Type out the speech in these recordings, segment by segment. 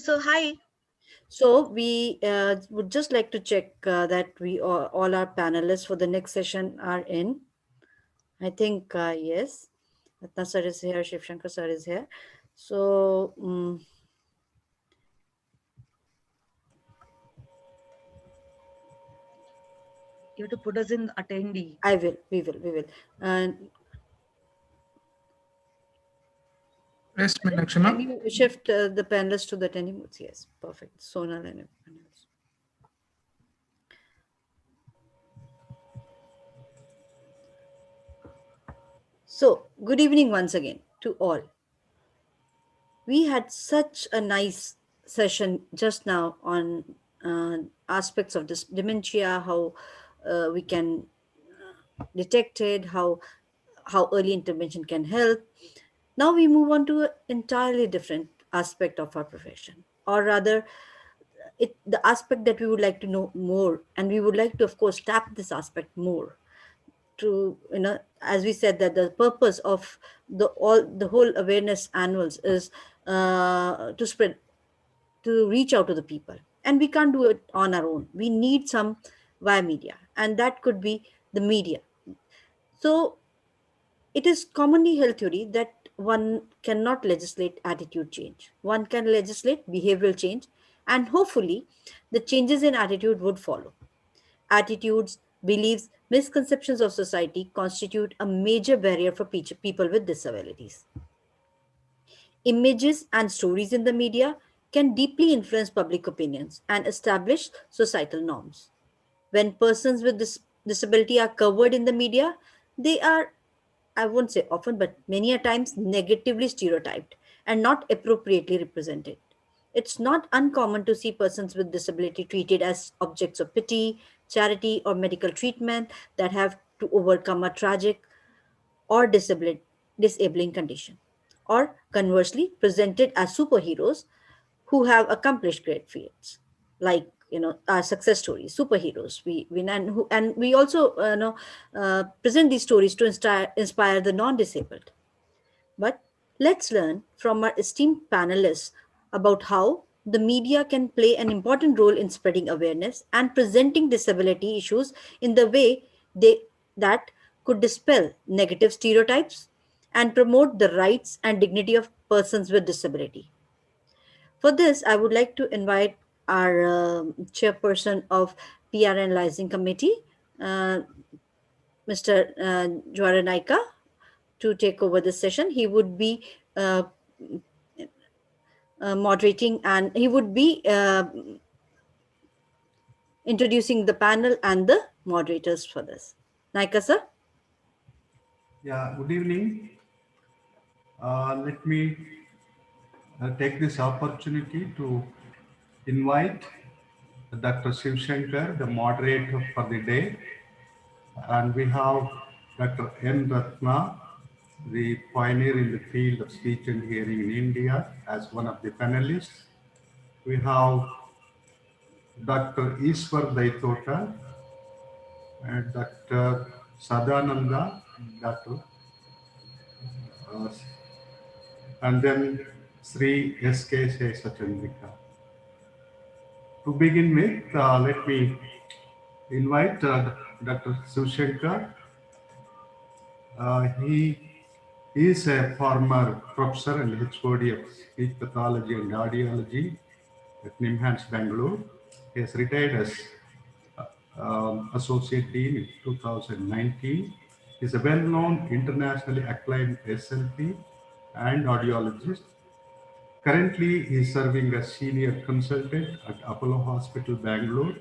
So, hi. So we would just like to check that we all our panelists for the next session are in. I think yes, Ratna sir is here, Shiv Shankar sir is here. So You have to put us in attendee. we will. And Yes, Meenakshi can ma'am. you shift the panelists to the attending modes? Yes, perfect. Sonal and everyone else. So good evening once again to all. We had such a nice session just now on aspects of this dementia, how we can detect it, how early intervention can help. Now we move on to an entirely different aspect of our profession, or rather, the aspect that we would like to know more, and we would like to, of course, tap this aspect more to as we said that the purpose of the whole awareness annuals is to spread, to reach out to the people, and we can't do it on our own. We need some via media, and that could be the media. So it is commonly held theory that one cannot legislate attitude change, one can legislate behavioral change, and hopefully the changes in attitude would follow. Attitudes, beliefs, misconceptions of society constitute a major barrier for people with disabilities. Images and stories in the media can deeply influence public opinions and establish societal norms. When persons with disability are covered in the media, they are, I won't say often, but many a times negatively stereotyped and not appropriately represented. It's not uncommon to see persons with disability treated as objects of pity, charity, or medical treatment that have to overcome a tragic or disabling condition, or conversely, presented as superheroes who have accomplished great feats, like our success stories, superheroes. And we also present these stories to inspire the non-disabled. But let's learn from our esteemed panelists about how the media can play an important role in spreading awareness and presenting disability issues in the way they that could dispel negative stereotypes and promote the rights and dignity of persons with disability. For this, I would like to invite our chairperson of PR Analyzing Committee, uh, Mr. Jwara Naika, to take over this session. He would be uh, moderating, and he would be introducing the panel and the moderators for this. Naika sir? Yeah, good evening. Let me take this opportunity to invite Dr. Shiv Shankar, the moderator for the day, and we have Dr. N. Ratna, the pioneer in the field of speech and hearing in India, as one of the panelists. We have Dr. Iswar Daitota and Dr. Sadananda, Dr. Uh, and then Sri S.K. Sachandrika. To begin with, let me invite Dr. Sushankar. He is a former professor and HOD of speech pathology and audiology at NIMHANS Bangalore. He has retired as Associate Dean in 2019. He is a well-known internationally acclaimed SLP and audiologist. Currently, he is serving as senior consultant at Apollo Hospital, Bangalore.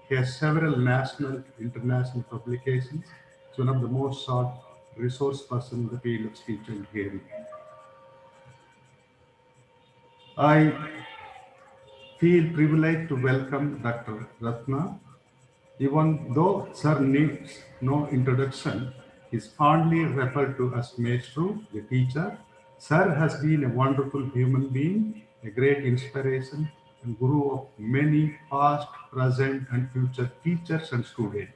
He has several national, international publications. He's one of the most sought resource person in the field of speech and hearing. I feel privileged to welcome Dr. Ratna. Even though Sir needs no introduction, he is fondly referred to as Maestro, the teacher. Sir has been a wonderful human being, a great inspiration, and guru of many past, present, and future teachers and students.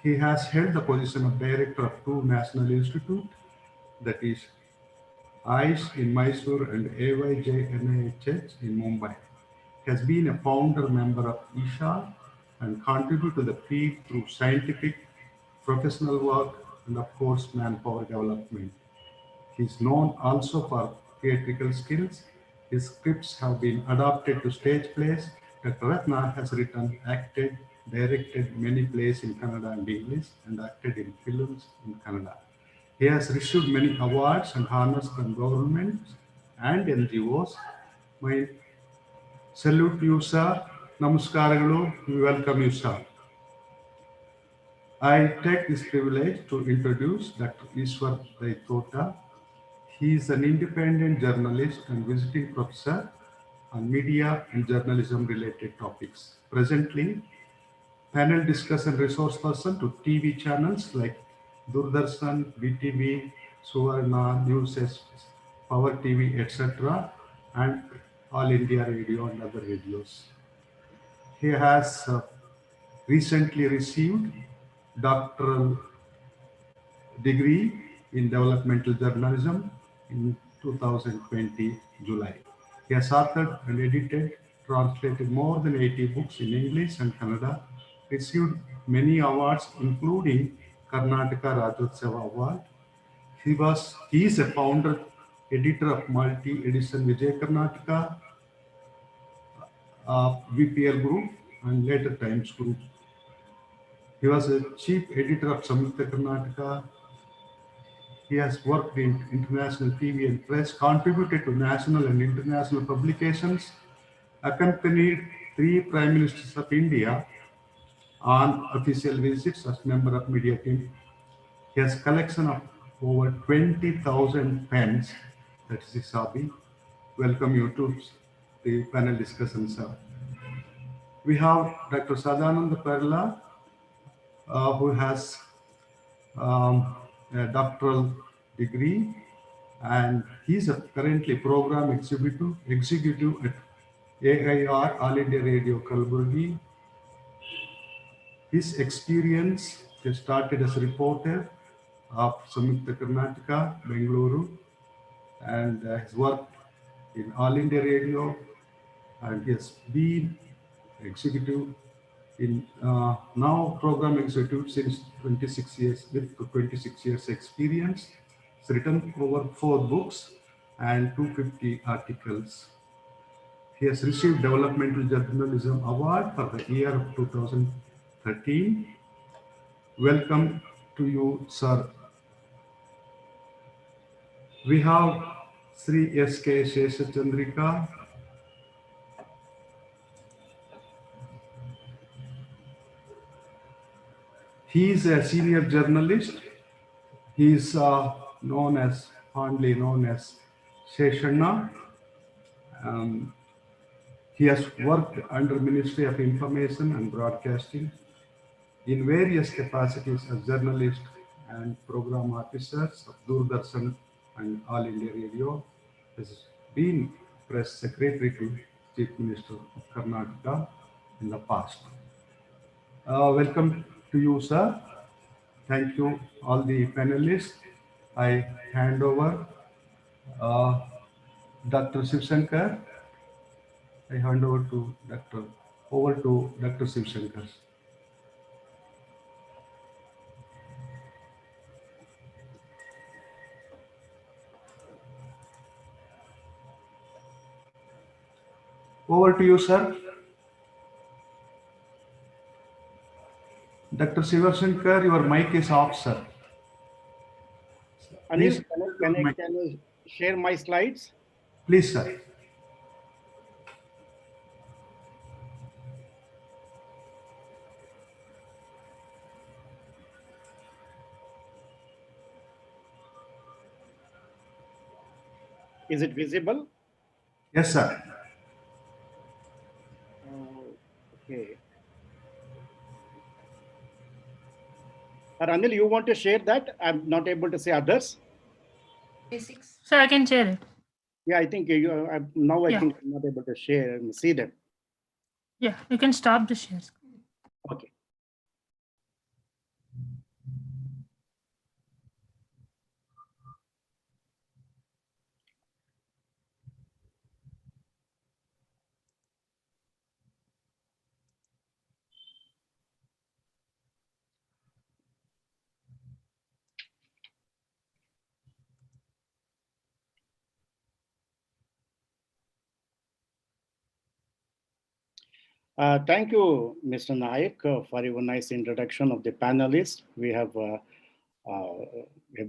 He has held the position of director of two national institutes, that is AIS in Mysore and AYJNIHH in Mumbai. He has been a founder member of ISHA and contributed to the field through scientific, professional work, and of course, manpower development. He is known also for theatrical skills. His scripts have been adapted to stage plays. Dr. Ratna has written, acted, directed many plays in Kannada and English, and acted in films in Kannada. He has received many awards and honors from governments and NGOs. My salute to you, sir. Namaskaralu. We welcome you, sir. I take this privilege to introduce Dr. Ishwar Daitota. He is an independent journalist and visiting professor on media and journalism related topics. Presently, panel discussion resource person to TV channels like Doordarshan, BTV, Suvarna, News, Power TV, etc., and All India Radio and other radios. He has recently received doctoral degree in developmental journalism in 2020 July. He has authored and edited, translated more than 80 books in English and Kannada, received many awards including Karnataka Rajyotsava Award. He is a founder, editor of multi-edition Vijay Karnataka, VPL Group, and later Times Group. He was a chief editor of Samyukta Karnataka. He has worked in international TV and press, contributed to national and international publications, accompanied 3 Prime Ministers of India on official visits as member of media team. He has collection of over 20,000 pens. That is his hobby. Welcome you to the panel discussion, sir. We have Dr. Sadananda Perla, who has a doctoral degree, and he's currently program executive at AIR, All India Radio Kalburgi. His experience, he started as a reporter of Samyukta Karnataka, Bengaluru, and has worked in All India Radio, and he has been executive in now program executive since 26 years, with 26 years experience. He's written over 4 books and 250 articles. He has received Developmental Journalism Award for the year of 2013. Welcome to you, sir. We have Sri S.K. Sheshachandrika. He is a senior journalist. He is fondly known as Sheshanna. He has worked under Ministry of Information and Broadcasting in various capacities as journalist and program officers of Doordarshan and All India Radio. He has been press secretary to Chief Minister of Karnataka in the past. Welcome to you, sir. Thank you, all the panelists. I hand over Dr. Shivshankar. I hand over to Dr. Shivshankar. Over to you, sir. Dr. Shivshankar, your mic is off, sir. Anil, can I share my slides? Please, sir. Is it visible? Yes, sir. Okay. Anil, you want to share that? I'm not able to see others. So I can share it. Yeah, I think now I think I'm not able to share and see them. Yeah, you can stop the share. Okay. Thank you, Mr. Naik, for your nice introduction of the panelists. We have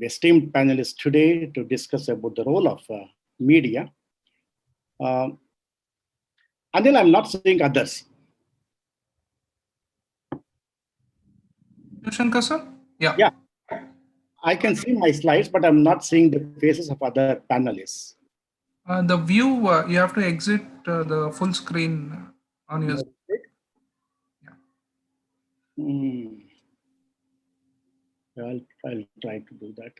esteemed panelists today to discuss about the role of media. Anil, I'm not seeing others. Shankar sir? Yeah. Yeah, I can see my slides, but I'm not seeing the faces of other panelists. The view, you have to exit the full screen on your. Hmm. I'll try to do that.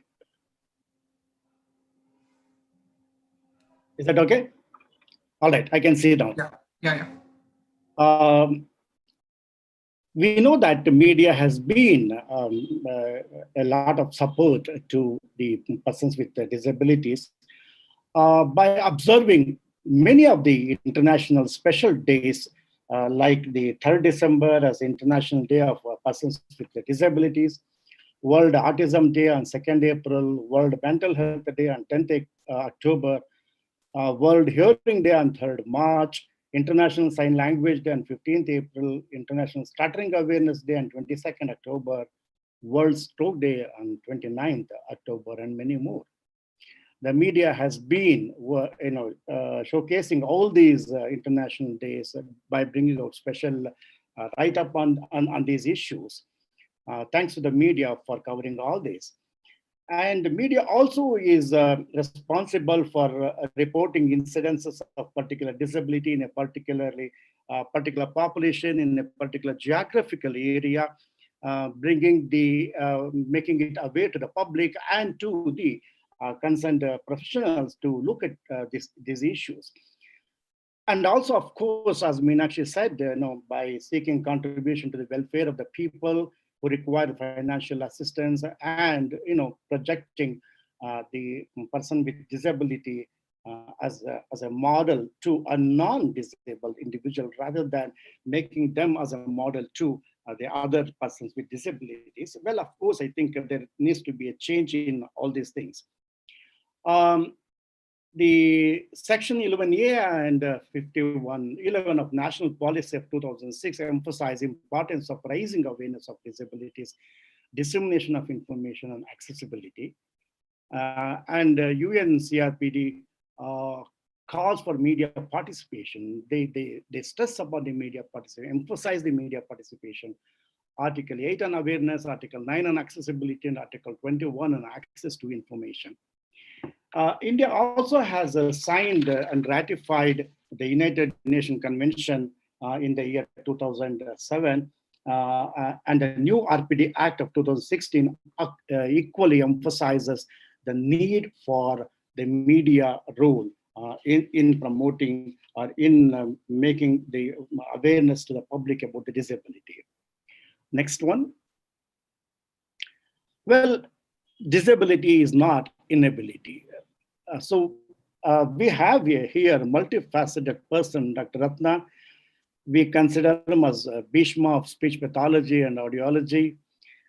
Is that okay? All right, I can see it now. Yeah. We know that the media has been a lot of support to the persons with disabilities by observing many of the international special days, like the 3rd December as International Day of Persons with Disabilities, World Autism Day on 2nd April, World Mental Health Day on 10th October, World Hearing Day on 3rd March, International Sign Language Day on 15th April, International Stuttering Awareness Day on 22nd October, World Stroke Day on 29th October, and many more. The media has been, showcasing all these international days by bringing out special write-up on these issues. Thanks to the media for covering all this. And the media also is responsible for reporting incidences of particular disability in a particular population in a particular geographical area, making it aware to the public and to the concerned professionals to look at these issues. And also, of course, as Meenakshi said, by seeking contribution to the welfare of the people who require financial assistance and projecting the person with disability as a model to a non-disabled individual rather than making them as a model to the other persons with disabilities. Well, of course, I think there needs to be a change in all these things. The Section 11A and 5111 of National Policy of 2006 emphasize importance of raising awareness of disabilities, dissemination of information, and accessibility. And UNCRPD calls for media participation. They stress about the media participation, emphasize the media participation. Article 8 on awareness, Article 9 on accessibility, and Article 21 on access to information. India also has signed and ratified the United Nations Convention in the year 2007, and the new RPD Act of 2016 equally emphasizes the need for the media role in promoting or in making the awareness to the public about the disability. Next one. Well, disability is not inability. So we have here a multifaceted person, Dr. Ratna. We consider him as Bhishma of speech pathology and audiology.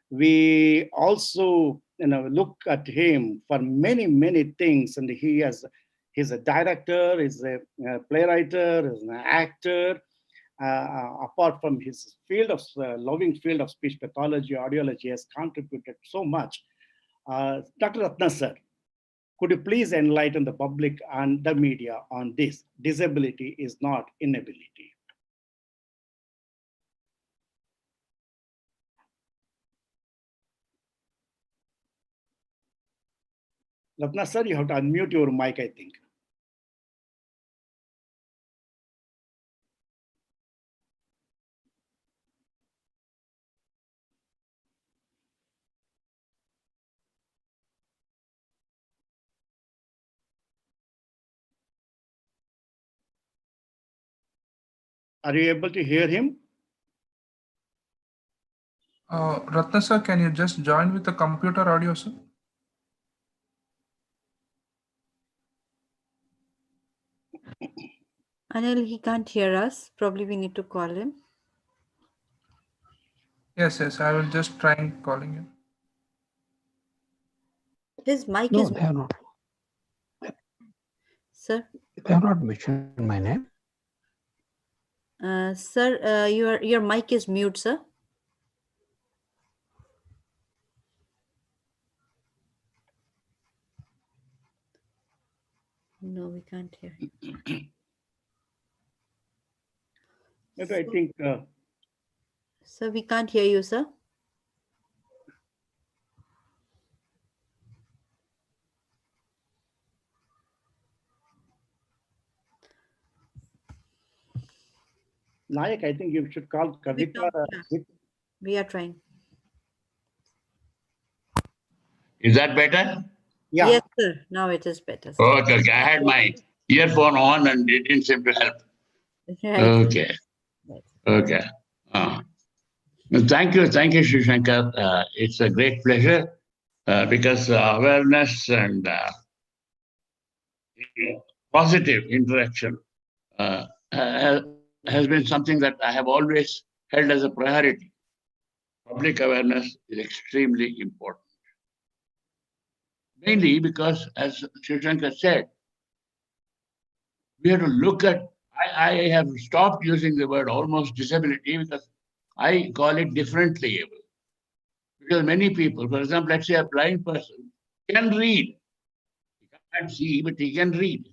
We also look at him for many things, and he's a director, he's a playwright, he's an actor. Apart from his loving field of speech pathology, audiology, has contributed so much. Dr. Ratna sir, could you please enlighten the public and the media on this? Disability is not inability. Ratna sir, you have to unmute your mic, I think. Are you able to hear him? Ratna sir, can you just join with the computer audio, sir? Anil, he can't hear us. Probably we need to call him. Yes, I will just try calling him. His mic No, is... they have not. Sir? They have not mentioned my name. Sir, your mic is mute, sir. No, we can't hear you. Maybe I think Sir, we can't hear you, sir. Nayak, I think you should call Kavita. We are trying. Is that better? Yeah. Yes, sir. Now it is better, sir. Okay, okay. I had my earphone on and it didn't seem to help. Right. Okay. Right. Okay. Thank you, Sri Shankar. It's a great pleasure because awareness and positive interaction has been something that I have always held as a priority. Public awareness is extremely important. Mainly because, as Sri Shankar said, we have to look at, I have stopped using the word almost disability because I call it differently able. Because many people, for example, let's say a blind person can read. He can't see, but he can read.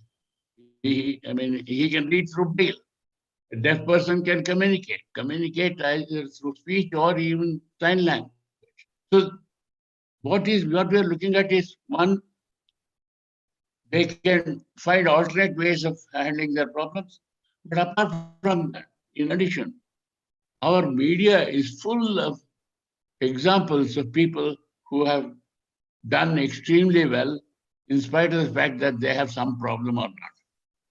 He can read through braille. A deaf person can communicate either through speech or even sign language. So what we are looking at is, one, they can find alternate ways of handling their problems. But apart from that, in addition, our media is full of examples of people who have done extremely well in spite of the fact that they have some problem or not.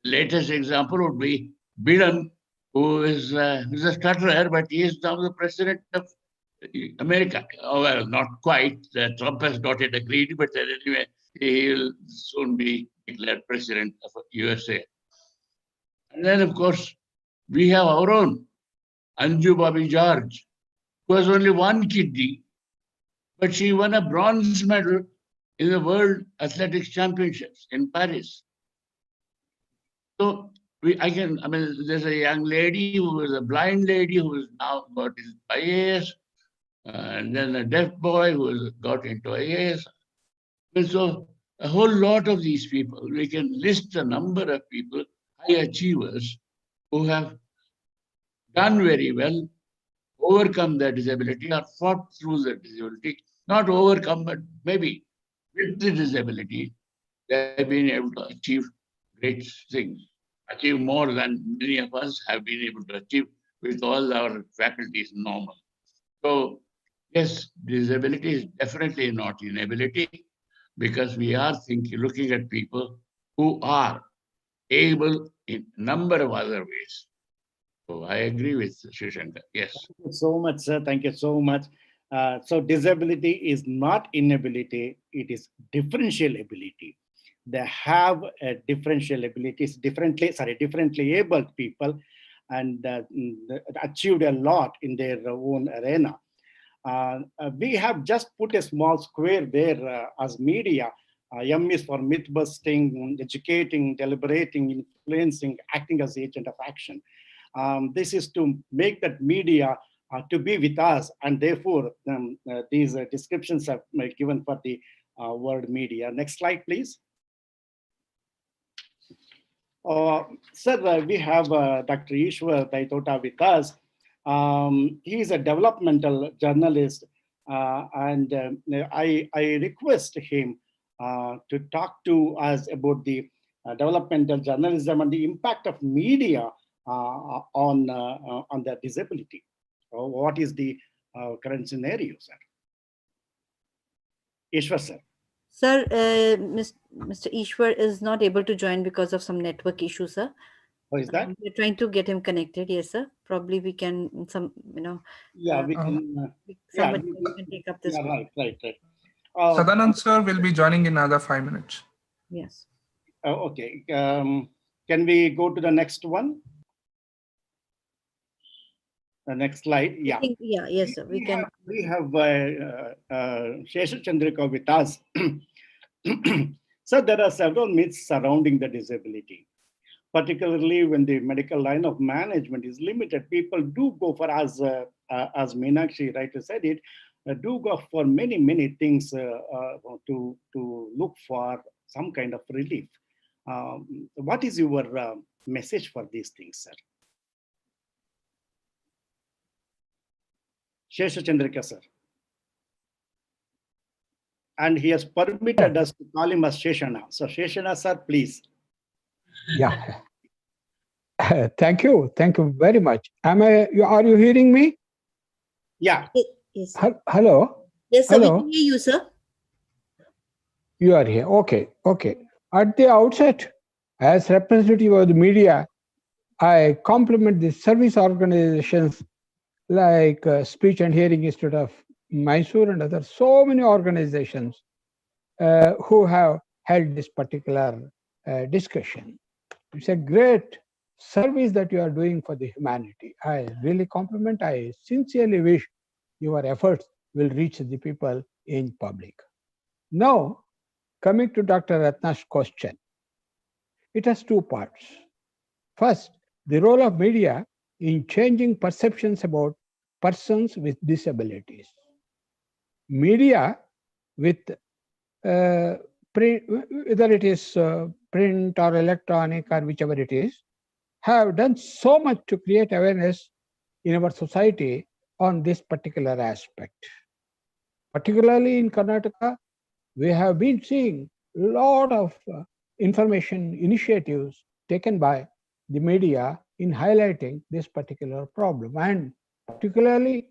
Latest example would be Biden, who is a stutterer, but he is now the president of America. Oh, well, not quite. Trump has not yet agreed, but anyway, he will soon be declared president of USA. And then, of course, we have our own Anju Bobby George, who has only one kidney, but she won a bronze medal in the World Athletics Championships in Paris. So there's a young lady who is a blind lady who has now got his IAS, and then a deaf boy who has got into IAS. And so a whole lot of these people, we can list a number of people, high achievers, who have done very well, overcome their disability or fought through the disability, not overcome, but maybe with the disability, they have been able to achieve great things, achieve more than many of us have been able to achieve with all our faculties normal. So yes, disability is definitely not inability, because we are looking at people who are able in a number of other ways. So I agree with Sri Shankar. Yes. Thank you so much, sir. Thank you so much. So disability is not inability, it is differential ability. They have differential abilities, differently abled people, and achieved a lot in their own arena. We have just put a small square there as media. M is for myth busting, educating, deliberating, influencing, acting as agent of action. This is to make that media to be with us, and therefore these descriptions are given for the word media. Next slide, please. Sir, we have Dr. Ishwar Daitota with us. He is a developmental journalist, and I request him to talk to us about the developmental journalism and the impact of media on the disability. What is the current scenario, sir? Ishwar, sir. Sir, Mr. Ishwar is not able to join because of some network issue, sir. Oh, is that? We're trying to get him connected. Yes, sir. Probably we can Yeah, we can. Somebody can take up this. Yeah, right. Sadanand sir will be joining in another 5 minutes. Yes. Okay. Can we go to the next one? The next slide. Yeah. Yes, sir. We can. We have Shesha Chandrika with us. So there are several myths surrounding the disability. particularly when the medical line of management is limited. People do go for, as Meenakshi rightly said it, do go for many things to look for some kind of relief. What is your message for these things, sir? Shesha Chandrika, sir. And he has permitted us to call him as Sheshana. So Sheshana, sir, please. Yeah. Thank you. Thank you very much. Are you hearing me? Yeah. Yes. Hello? Yes, sir. Hello? We can hear you, sir. You are here. Okay. At the outset, as representative of the media, I compliment the service organizations like Speech and Hearing Institute of Mysore and others, so many organizations who have held this particular discussion. It's a great service that you are doing for the humanity. I really compliment. I sincerely wish your efforts will reach the people in public. Now, coming to Dr. Ratna's question, it has two parts. First, the role of media in changing perceptions about persons with disabilities. Media with print, whether it is print or electronic or whichever it is, have done so much to create awareness in our society on this particular aspect. Particularly in Karnataka, we have been seeing a lot of information initiatives taken by the media in highlighting this particular problem. And particularly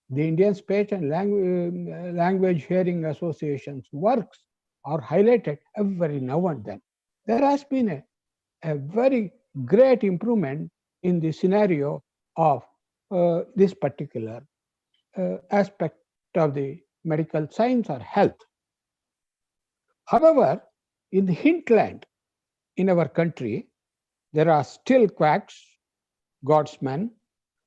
the Indian Speech and Language Hearing Association's works are highlighted every now and then. There has been a very great improvement in the scenario of this particular aspect of the medical science or health. However, in the hinterland in our country, there are still quacks, godsmen,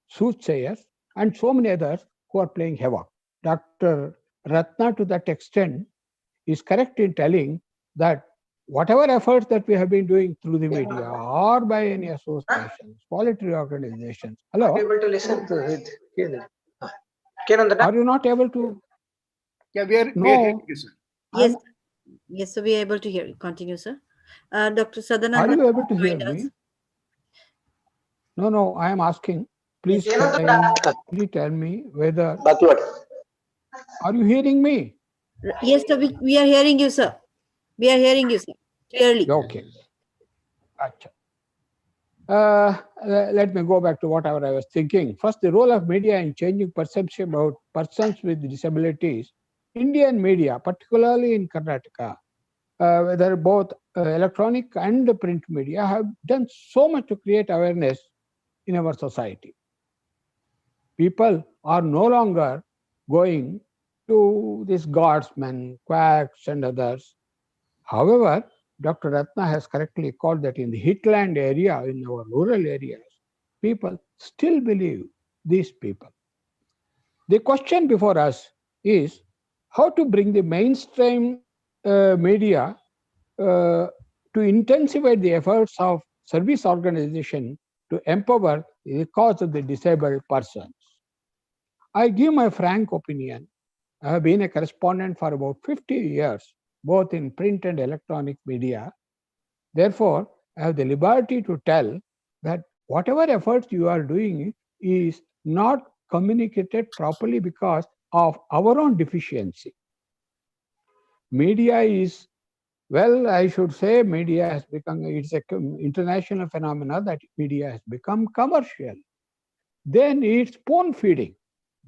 soothsayers, and so many others who are playing havoc. Dr. Ratna, to that extent, is correct in telling that whatever efforts that we have been doing through the media or by any associations, voluntary organizations. Hello? Able to listen to it. Are you not able to? Yeah, we are No. you, sir. Yes. Yes, so we are able to hear you. Continue, sir. Dr. Sadananda. Are you able to hear me? No, I am asking. Please tell me whether. Are you hearing me? Yes, sir. We are hearing you, sir. We are hearing you, sir. Clearly. Okay. Let me go back to whatever I was thinking. First, the role of media in changing perception about persons with disabilities. Indian media, particularly in Karnataka, whether both electronic and print media, have done so much to create awareness in our society. People are no longer going to these guardsmen, quacks, and others. However, Dr. Ratna has correctly called that in the hinterland area, in our rural areas, people still believe these people. The question before us is how to bring the mainstream media to intensify the efforts of service organization to empower the cause of the disabled persons. I give my frank opinion. I have been a correspondent for about 50 years, both in print and electronic media. Therefore, I have the liberty to tell that whatever efforts you are doing is not communicated properly because of our own deficiency. Media is, well, I should say media has become, it's an international phenomenon that media has become commercial. Then it's spoon feeding.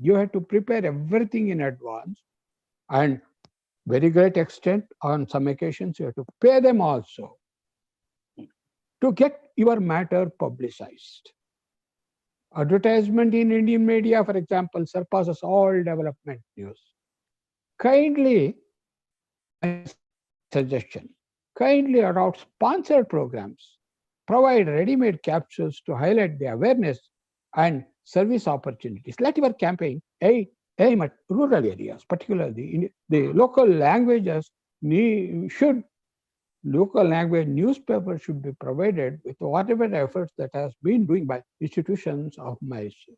You have to prepare everything in advance, and very great extent on some occasions you have to pay them also to get your matter publicized. Advertisement in Indian media, for example, surpasses all development news. Kindly, suggestion, kindly adopt sponsored programs, provide ready-made capsules to highlight the awareness and service opportunities. Let your campaign aim at rural areas, particularly in the local languages should local language newspaper should be provided with whatever efforts that has been doing by institutions of Mysore.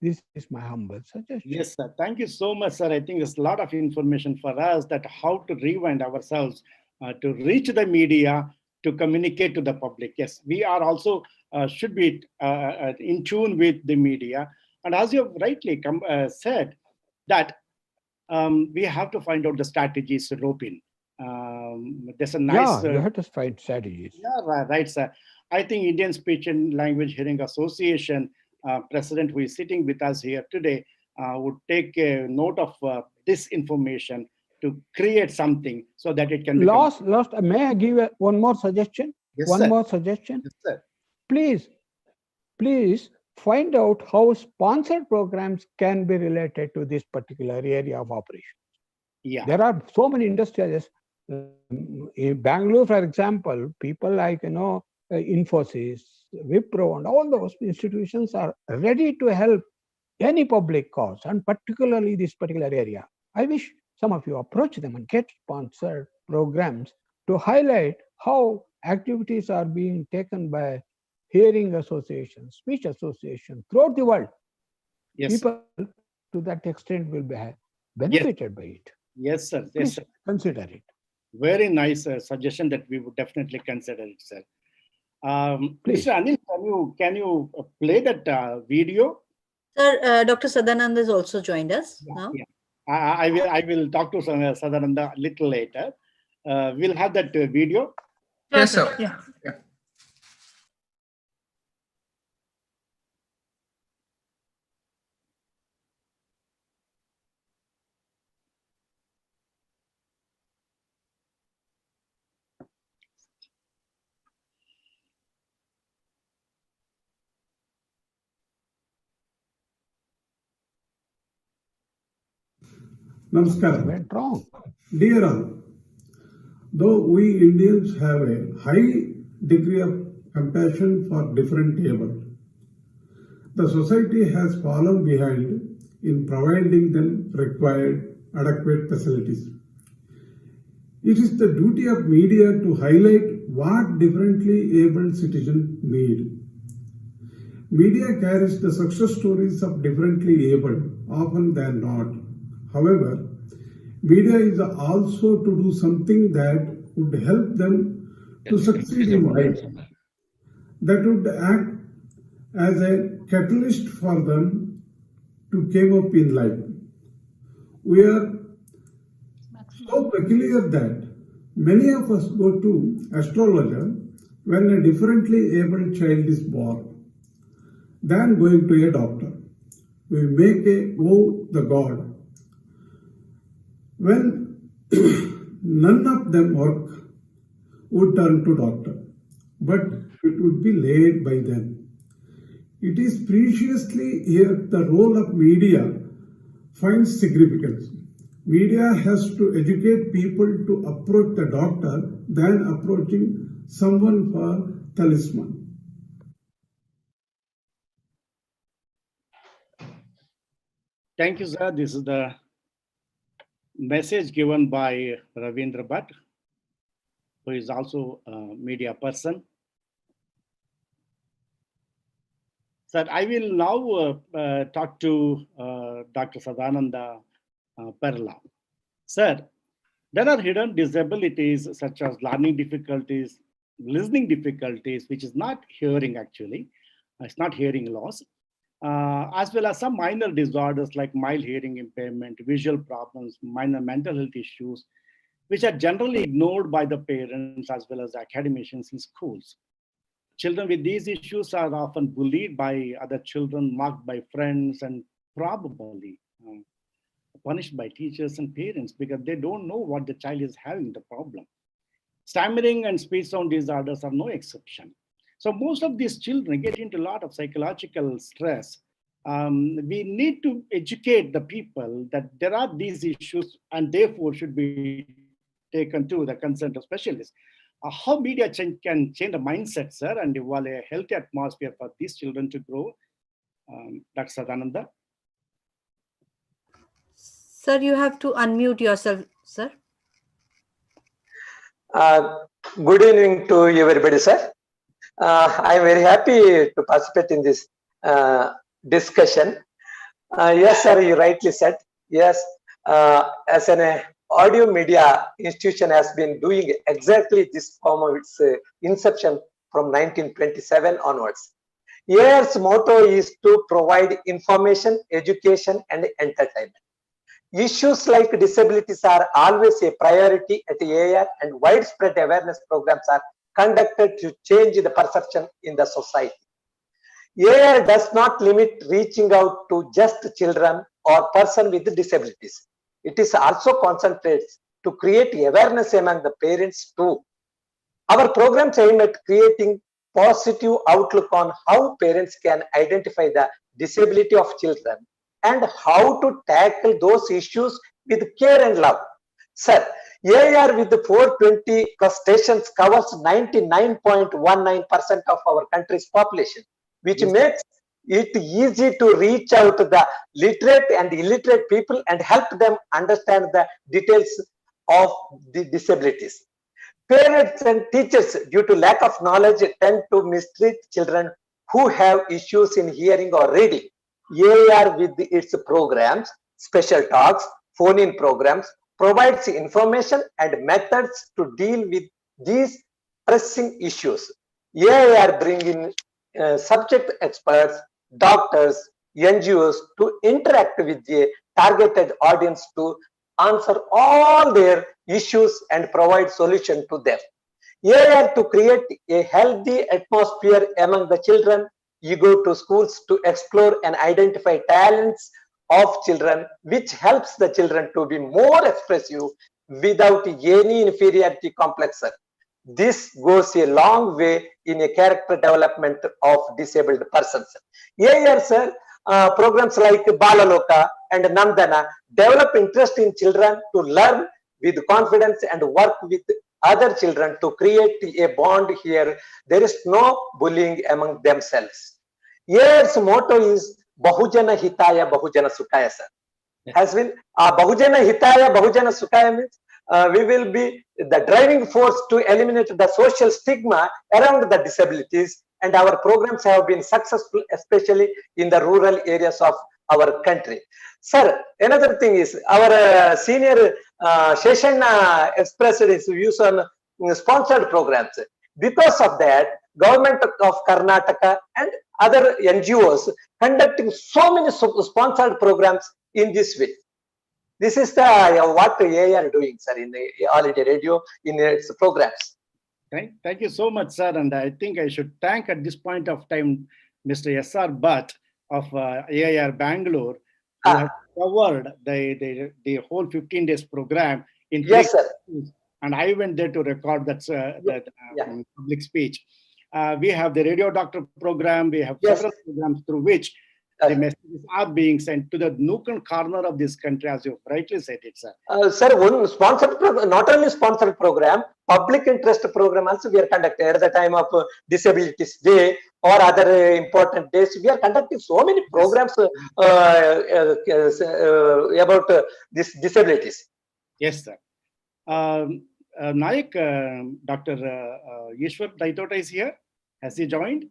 This is my humble suggestion. Yes, sir. Thank you so much, sir. I think there's a lot of information for us that how to rewind ourselves to reach the media, to communicate to the public. Yes, we are also should be in tune with the media. And as you have rightly said, that we have to find out the strategies to rope in. There's a nice... Yeah, you have to find strategies. Yeah, right, sir. I think Indian Speech and Language Hearing Association president who is sitting with us here today would take a note of this information to create something so that it can become... Last, may I give one more suggestion? Yes, one sir. more suggestion? Yes, sir. Please find out how sponsored programs can be related to this particular area of operation. Yeah. There are so many industrialists. In Bangalore, for example, people like, Infosys, Wipro, and all those institutions are ready to help any public cause, and particularly this particular area. I wish some of you approach them and get sponsored programs to highlight how activities are being taken by hearing associations, speech associations throughout the world. Yes. People to that extent will be benefited by it. Yes, sir. Please Yes, sir. consider it. Very nice suggestion that we would definitely consider it, sir. Please. Mr. Anil, can you play that video? Sir, Dr. Sadananda has also joined us now. Yeah. I will talk to Sadananda a little later. We'll have that video. Yes, sir. Yeah. Namaskaram. Went wrong. Dear all, though we Indians have a high degree of compassion for different able, the society has fallen behind in providing them required adequate facilities. It is the duty of media to highlight what differently abled citizens need. Media carries the success stories of differently abled, often they are not. However, media is also to do something that would help them to succeed in life, that would act as a catalyst for them to come up in life. We are so peculiar that many of us go to astrologer when a differently abled child is born, than going to a doctor. We make a vow the God. When none of them work, would turn to doctor, but it would be laid by them. It is preciously here the role of media finds significance. Media has to educate people to approach the doctor than approaching someone for talisman. Thank you, sir. This is the message given by Ravindra Bhatt, who is also a media person. Sir, I will now talk to Dr. Sadananda Perla. Sir, there are hidden disabilities such as learning difficulties, listening difficulties, which is not hearing actually, it's not hearing loss, as well as some minor disorders like mild hearing impairment, visual problems, minor mental health issues, which are generally ignored by the parents as well as academicians in schools. Children with these issues are often bullied by other children, mocked by friends, and probably punished by teachers and parents because they don't know what the child is having the problem. Stammering and speech sound disorders are no exception. So most of these children get into a lot of psychological stress. We need to educate the people that there are these issues and therefore should be taken to the consent of specialists. How media can change the mindset, sir, and evolve a healthy atmosphere for these children to grow? Dr. Sadananda. Sir, you have to unmute yourself, sir. Good evening to everybody, sir. I am very happy to participate in this discussion. Yes, sir, you rightly said. Yes, as an audio media institution has been doing exactly this form of its inception from 1927 onwards. AIR's motto is to provide information, education, and entertainment. Issues like disabilities are always a priority at AIR, and widespread awareness programs are conducted to change the perception in the society. AIR does not limit reaching out to just children or persons with disabilities. It is also concentrates to create awareness among the parents too. Our programs aim at creating positive outlook on how parents can identify the disability of children and how to tackle those issues with care and love. Sir, AIR with the 420 plus stations covers 99.19% of our country's population, which makes it easy to reach out to the literate and illiterate people and help them understand the details of the disabilities. Parents and teachers, due to lack of knowledge, tend to mistreat children who have issues in hearing or reading. AIR with its programs, special talks, phone-in programs, provides information and methods to deal with these pressing issues. AIR bring in subject experts, doctors, NGOs to interact with the targeted audience to answer all their issues and provide solution to them. AIR to create a healthy atmosphere among the children. You go to schools to explore and identify talents of children, which helps the children to be more expressive without any inferiority complex. This goes a long way in a character development of disabled persons. AIR, sir, programs like Balaloka and Nandana develop interest in children to learn with confidence and work with other children to create a bond here. There is no bullying among themselves. AIR's motto is Bahujana Hitaya Bahujana Sukhaya, sir. Has been Bahujana Hitaya Bahujana Sukhaya means we will be the driving force to eliminate the social stigma around the disabilities, and our programs have been successful, especially in the rural areas of our country. Sir, another thing is our senior Sheshanna expressed his views on sponsored programs. Because of that, government of Karnataka and other NGOs conducting so many sponsored programs in this way. This is the what AIR doing, sir, in the All India Radio in its programs. Thank you so much, sir. And I think I should thank at this point of time Mr. S.R. Bhatt of AIR Bangalore, who have covered the whole 15 days program in yes, sir. And I went there to record that public speech. We have the Radio Doctor program. We have several programs through which the messages are being sent to the nook and corner of this country, as you rightly said it, sir. Sir, one sponsored program, not only sponsored program, public interest program also we are conducting at the time of Disabilities Day or other important days. We are conducting so many programs about these disabilities. Yes, sir. Nayak, Dr. Ishwar Daitota is here. Has he joined?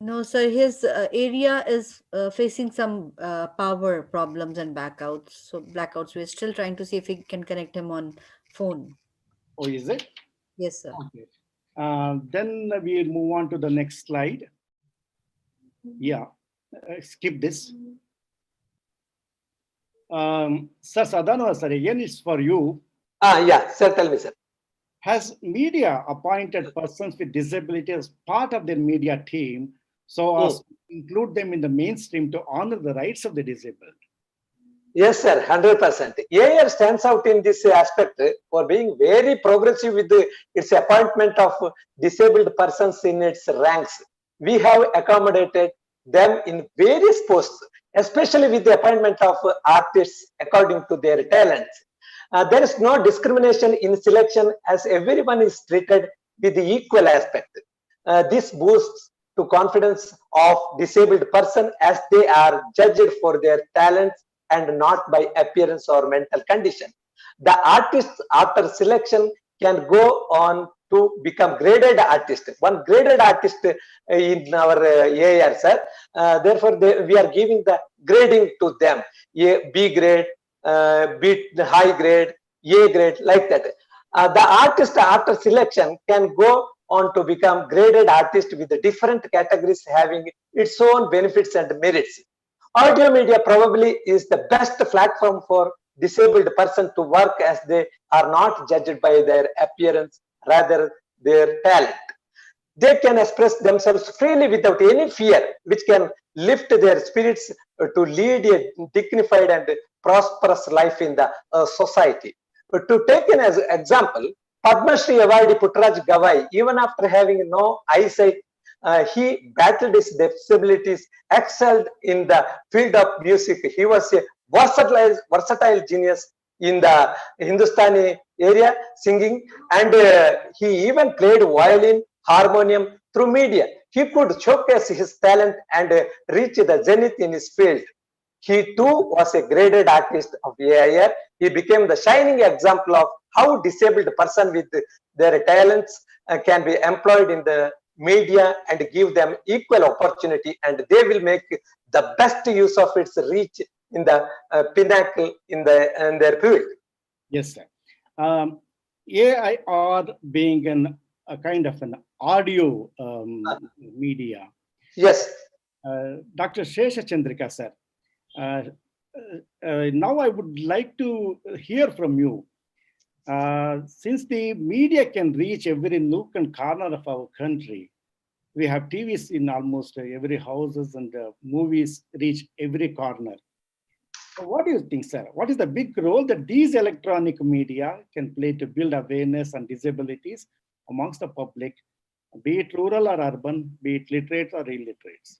No, sir, his area is facing some power problems and blackouts. So blackouts, we're still trying to see if we can connect him on phone. Oh, is it? Yes, sir. Okay. Then we'll move on to the next slide. Yeah, skip this. Sir Sadhanava, sir, again it's for you. Yeah, sir, tell me, sir. Has media appointed persons with disability as part of their media team so as to include them in the mainstream to honor the rights of the disabled? Yes, sir, 100%. AIR stands out in this aspect for being very progressive with its appointment of disabled persons in its ranks. We have accommodated them in various posts, especially with the appointment of artists according to their talents. There is no discrimination in selection as everyone is treated with the equal aspect. This boosts to confidence of disabled person as they are judged for their talents and not by appearance or mental condition. The artists after selection can go on to become graded artist. One graded artist in our AIR, sir. Therefore, we are giving the grading to them. A, B grade, B high grade, A grade, like that. The artist after selection can go on to become graded artist with the different categories having its own benefits and merits. Audio media probably is the best platform for disabled person to work, as they are not judged by their appearance, rather their talent. They can express themselves freely without any fear, which can lift their spirits to lead a dignified and prosperous life in the society. But to take an example, Padma Shri awardee Puttaraj Gavai, even after having no eyesight, he battled his disabilities, excelled in the field of music. He was a versatile genius in the Hindustani area, singing, and he even played violin, harmonium through media. He could showcase his talent and reach the zenith in his field. He too was a graded artist of AIR. He became the shining example of how disabled person with their talents can be employed in the media and give them equal opportunity, and they will make the best use of its reach in the pinnacle in their field. Yes, sir. AIR being a kind of an audio media. Yes. Dr. Shesha Chandrika, sir. Now I would like to hear from you. Since the media can reach every nook and corner of our country, we have TVs in almost every houses, and movies reach every corner. So what do you think, sir? What is the big role that these electronic media can play to build awareness on disabilities amongst the public, be it rural or urban, be it literate or illiterates?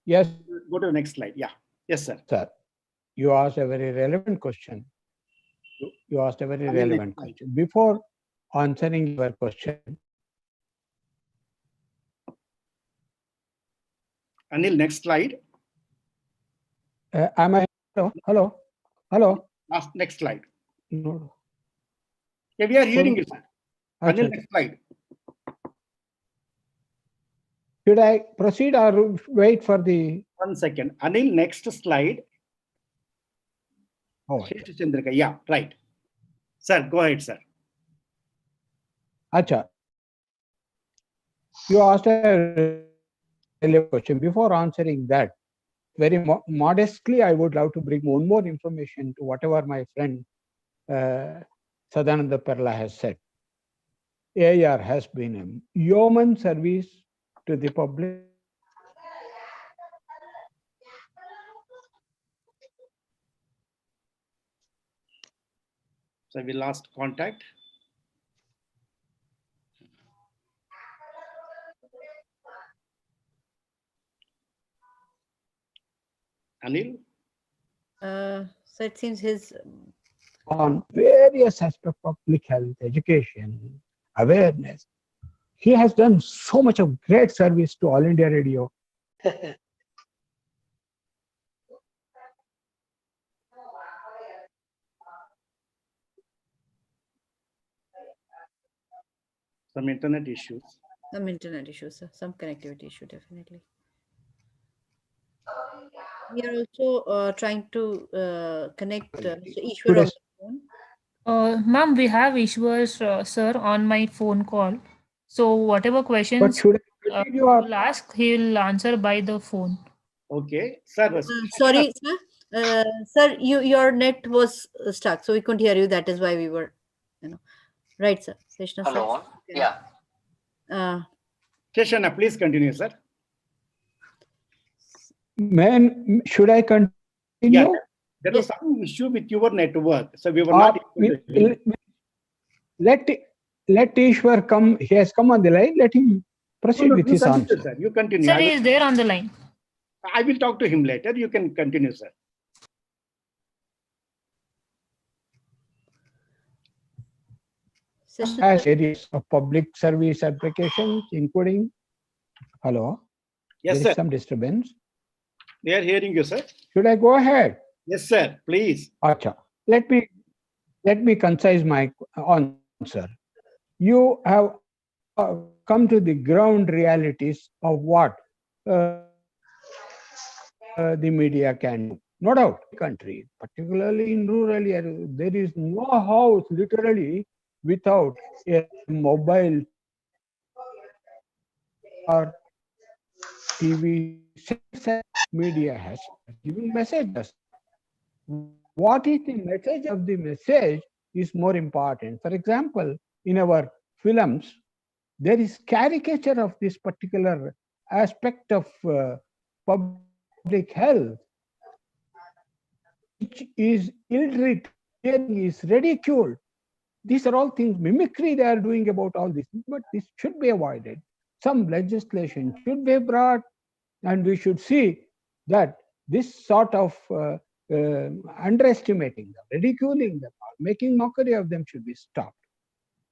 Yes. Go to the next slide. Yeah. Yes, sir. Sir, you asked a very relevant question. You asked a very relevant question. Before answering your question, Anil, next slide. am I? Hello. Next slide. No. Yeah, we are hearing you, sir. Anil, Achha. next slide. Should I proceed or wait for the? 1 second. Anil, next slide. Oh, Shesha Chandrika. Yeah, right. Sir, go ahead, sir. Acha. You asked a relevant question. Before answering that, very modestly, I would love to bring one more information to whatever my friend Sadananda Perla has said. AIR has been a yeoman service to the public. So we lost contact. Anil? So it seems his On various aspects of public health, education, awareness. He has done so much of great service to All India Radio. Some internet issues. some internet issues, some connectivity issue, definitely. We are also trying to connect Ishwar on the phone. Ma'am, we have Ishwar, sir, on my phone call. So whatever But questions should I continue or? you'll ask, he'll answer by the phone. Okay, sir. Sorry, sir. Sir, your net was stuck, so we couldn't hear you. That is why we were, right, sir. Seshna, Hello. sir. Yeah. Sheshana, please continue, sir. Man, should I continue? Yeah, there was some issue with your network, so we were not able to hear. Let Ishwar come. He has come on the line. Let him proceed with his answer. Sir. You continue. Sir, he is there on the line. I will talk to him later. You can continue, sir. Has areas of public service applications, including. Hello. Yes, there is sir. some disturbance. They are hearing you, sir. Should I go ahead? Yes, sir. Please. Acha. let me concise my answer. You have come to the ground realities of what the media can do. No doubt, country, particularly in rural areas, there is no house literally without a mobile or TV. Media has given messages. What is the message of the message is more important. For example, in our films, there is caricature of this particular aspect of public health, which is ill-treated, is ridiculed. These are all things, mimicry they are doing about all this, but this should be avoided. Some legislation should be brought, and we should see that this sort of underestimating them, ridiculing them, or making mockery of them should be stopped.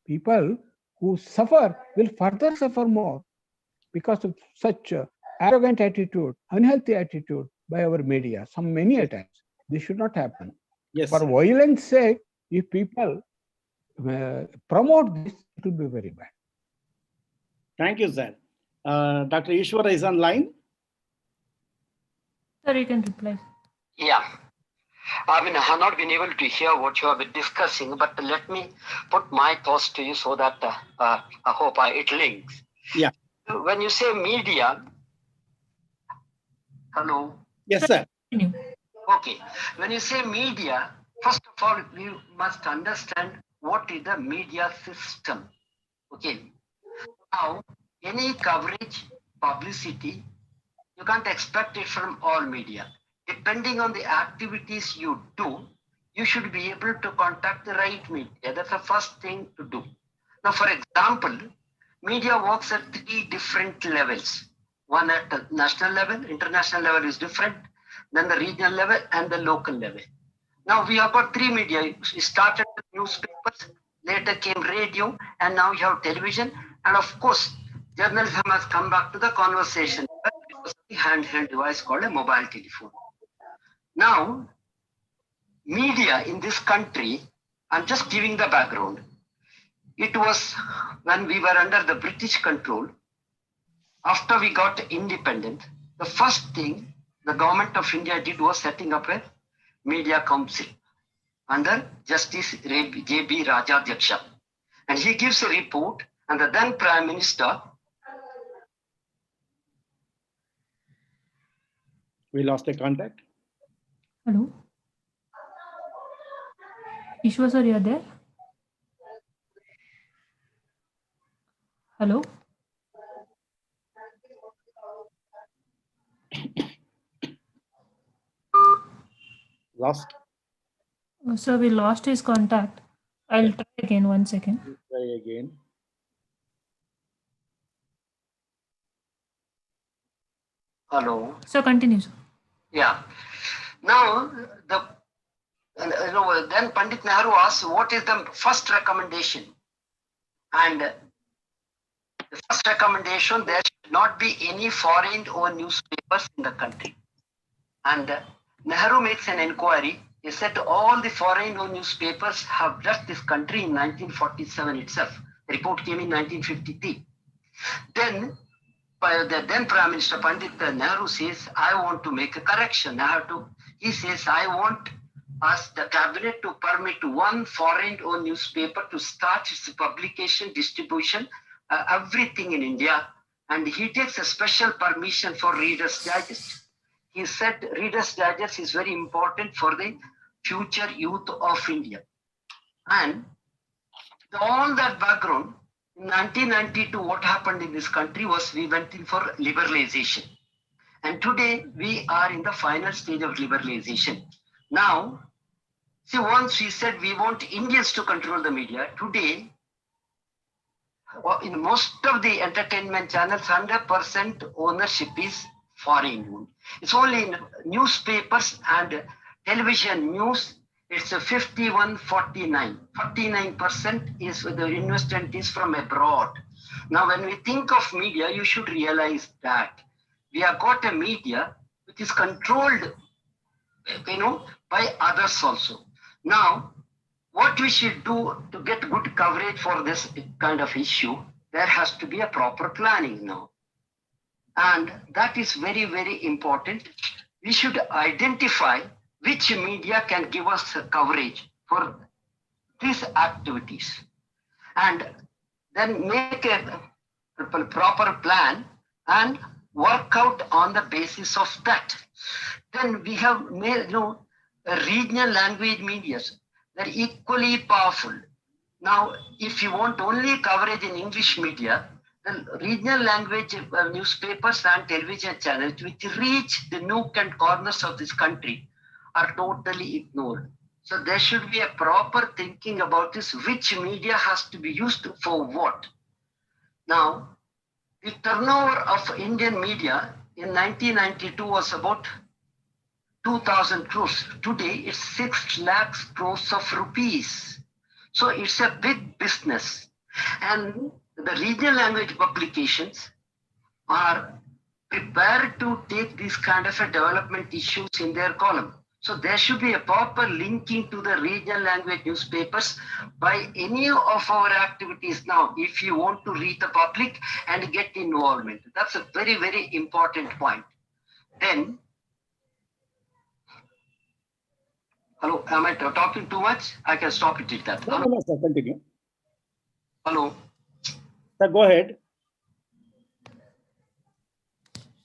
People who suffer will further suffer more because of such arrogant attitude, unhealthy attitude by our media, many a times. This should not happen. Yes. For violence sake, if people promote this, it will be very bad. Thank you, sir. Dr. Ishwara is online. Sir, you can reply. Yeah. I mean, I have not been able to hear what you have been discussing, but let me put my thoughts to you so that I hope it links. Yeah. When you say media, hello? Yes, sir. Okay. When you say media, first of all, we must understand what is the media system. Okay. Now, any coverage, publicity, you can't expect it from all media. Depending on the activities you do, you should be able to contact the right media. That's the first thing to do. Now, for example, media works at 3 different levels. One at the national level, international level is different, then the regional level and the local level. Now we have got 3 media. It started with newspapers, later came radio, and now you have television. And of course, journalism has come back to the conversation. It was the handheld device called a mobile telephone. Now, media in this country, I'm just giving the background. It was when we were under the British control. After we got independent, the first thing the government of India did was setting up a media council under Justice J.B. Rajadhyaksha. And he gives a report, and the then Prime Minister. We lost the contact. Hello? Ishwar sir, you are there? Hello? Lost. Sir, we lost his contact. I'll try again, 1 second. Try again. Hello. Sir, continue, sir. Yeah. Now, then Pandit Nehru asked, what is the first recommendation? And the first recommendation, there should not be any foreign-owned newspapers in the country. And Nehru makes an inquiry. He said all the foreign-owned newspapers have left this country in 1947 itself. The report came in 1953. Then, the then Prime Minister Pandit Nehru says, I want to make a correction. He says, I want us, the cabinet, to permit one foreign-owned newspaper to start its publication, distribution, everything in India. And he takes a special permission for Reader's Digest. He said Reader's Digest is very important for the future youth of India. And all that background, in 1992, what happened in this country was we went in for liberalization. And today we are in the final stage of liberalization. Now, see, once we said we want Indians to control the media, today, in most of the entertainment channels, 100% ownership is foreign. It's only in newspapers and television news, it's a 51-49. 49% is the investment is from abroad. Now, when we think of media, you should realize that we have got a media which is controlled, by others also. Now, what we should do to get good coverage for this kind of issue, there has to be a proper planning now. And that is very, very important. We should identify which media can give us coverage for these activities, and then make a proper plan and work out on the basis of that. Then we have made, regional language medias. They're equally powerful. Now, if you want only coverage in English media, then regional language newspapers and television channels which reach the nook and corners of this country are totally ignored. So there should be a proper thinking about this, which media has to be used for what. Now, the turnover of Indian media in 1992 was about 2,000 crores. Today, it's 6 lakhs crores of rupees. So it's a big business. And the regional language publications are prepared to take these kind of development issues in their column. So there should be a proper linking to the regional language newspapers by any of our activities now, if you want to reach the public and get involvement. That's a very, very important point. Then, hello, am I talking too much? I can stop it at that. No, sir, continue. Hello. Sir, go ahead.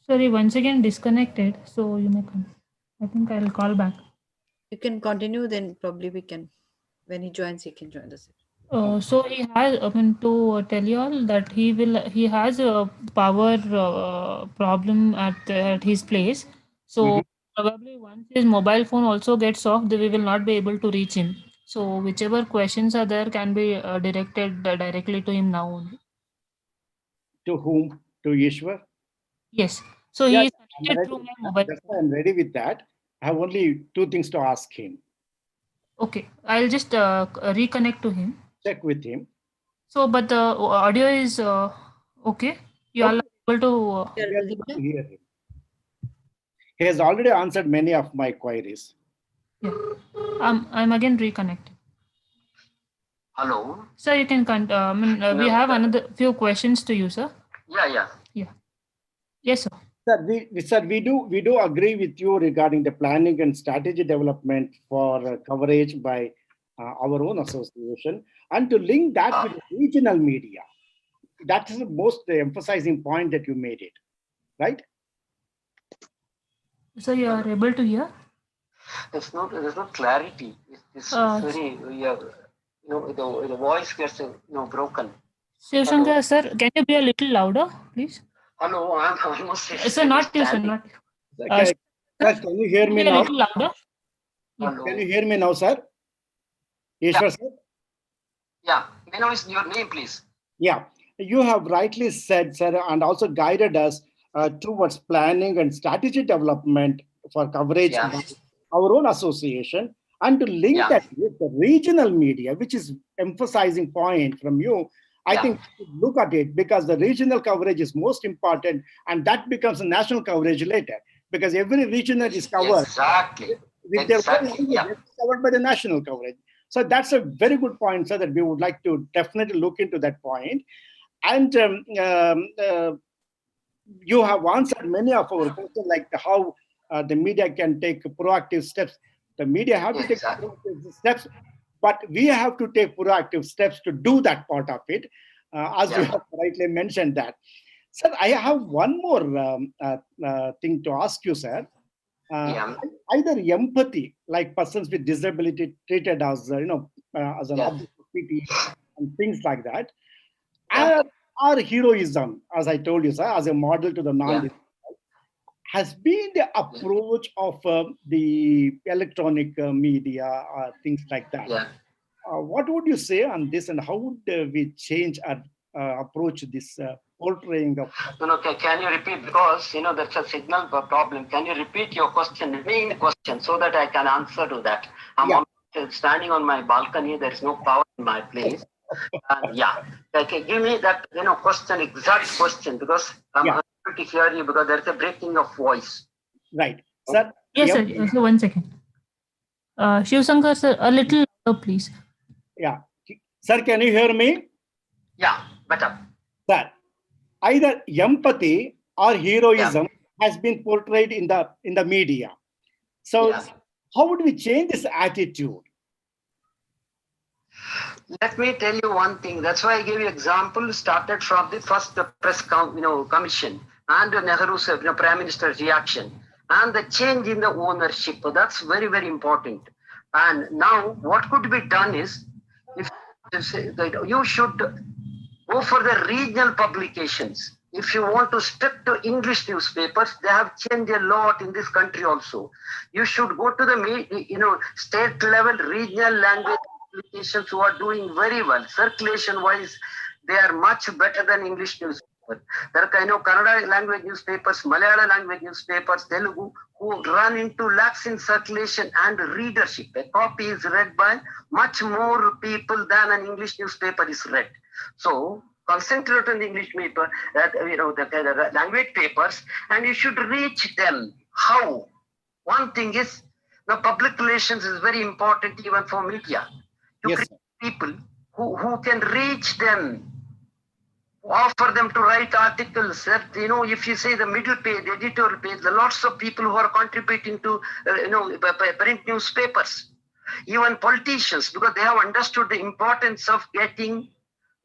Sorry, once again disconnected. So you may come. I think I'll call back. You can continue, then probably we can, when he joins, he can join us. So he has, to tell you all that he has a power problem at his place. So probably once his mobile phone also gets off, we will not be able to reach him. So whichever questions are there can be directed directly to him now only. To whom? To Ishwar? Yes. So he is connected through my mobile phone. I'm ready with that. I have only 2 things to ask him. Okay, I'll just reconnect to him. Check with him. So, but the audio is okay. You are able to hear him. He has already answered many of my queries. Yeah. I'm again reconnected. Hello. Sir, you can we have another few questions to you, sir. Yeah. Yes, sir. Sir, we do agree with you regarding the planning and strategy development for coverage by our own association, and to link that with regional media. That is the most emphasizing point that you made it, right? So you are able to hear? There's no clarity. It's very, the voice gets broken. Shivshankar, sir, can you be a little louder, please? Hello, I'm almost. Sir, not you, sir, not you. Sir, can you hear me now? A little louder. Hello. Can you hear me now, sir? Ishwar, sir? Yeah, may I know your name, please? Yeah, you have rightly said, sir, and also guided us towards planning and strategy development for coverage by our own association, and to link that with the regional media, which is emphasizing point from you. I think look at it, because the regional coverage is most important, and that becomes a national coverage later, because every region that is covered with their own language, is covered by the national coverage. So that's a very good point, sir, that we would like to definitely look into that point. And you have answered many of our questions, like how the media can take proactive steps. The media have to take proactive steps, but we have to take proactive steps to do that part of it, as you have rightly mentioned that. Sir, I have one more thing to ask you, sir. Either empathy, like persons with disability treated as, as an object of pity and things like that, or heroism, as I told you, sir, as a model to the non-disabled, has been the approach of the electronic media, things like that. What would you say on this, and how would we change our approach this portraying of? No, can you repeat, because that's a signal problem. Can you repeat your question, main question, so that I can answer to that? I'm standing on my balcony. There is no power in my place. Okay, give me that question, exact question, because I'm unable to hear you, because there's a breaking of voice. Right, sir. Yes, sir. So 1 second. Shiv Shankar sir, a little louder, please. Yeah. Sir, can you hear me? Yeah, better. Sir, either empathy or heroism has been portrayed in the media. So how would we change this attitude? Let me tell you one thing. That's why I gave you example. Started from the first press commission and Nehru's Prime Minister's reaction and the change in the ownership. That's very, very important. And now what could be done is, if you should go for the regional publications. If you want to stick to English newspapers, they have changed a lot in this country also. You should go to the state level, regional language publications who are doing very well. Circulation wise, they are much better than English newspapers. There are Kannada language newspapers, Malayalam language newspapers, Telugu, who run into lakhs in circulation and readership. A copy is read by much more people than an English newspaper is read. So concentrate on the English paper, the language papers, and you should reach them. How? One thing is, now public relations is very important even for media. You create people who can reach them, offer them to write articles. That, if you say the middle page, the editorial page, there are lots of people who are contributing to print newspapers, even politicians, because they have understood the importance of getting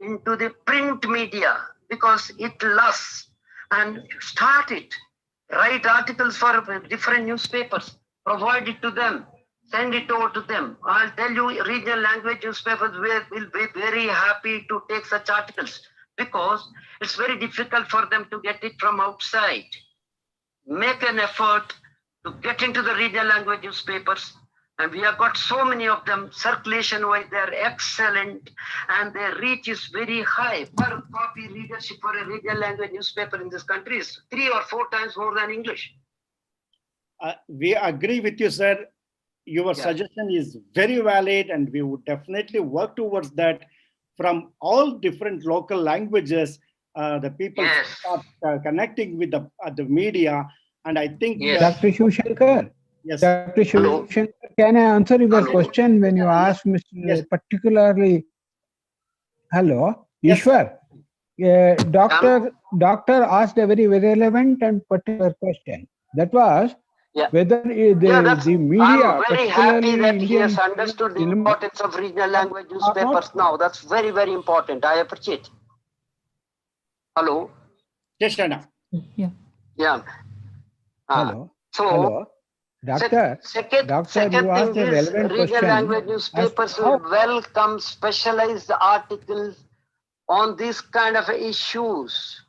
into the print media because it lasts, and start it. Write articles for different newspapers, provide it to them, send it over to them. I'll tell you, regional language newspapers will be very happy to take such articles because it's very difficult for them to get it from outside. Make an effort to get into the regional language newspapers. And we have got so many of them, circulation-wise, they're excellent, and their reach is very high. Per copy readership for a regional language newspaper in this country is 3 or 4 times more than English. We agree with you, sir. Your suggestion is very valid, and we would definitely work towards that. From all different local languages, the people start connecting with the media, and I think Dr. Shiv Shankar. Yes. Dr. Shiv Shankar, can I answer your question when you ask particularly? Hello, Ishwar. Doctor asked a very relevant and particular question. That was whether the media. I'm very happy that he has understood the importance of regional language newspapers now. That's very, very important. I appreciate. Hello. Sheshana. Yeah. Hello. So. Hello. Doctor, second you asked a relevant regional question. Language newspapers will welcome specialized articles on these kind of issues.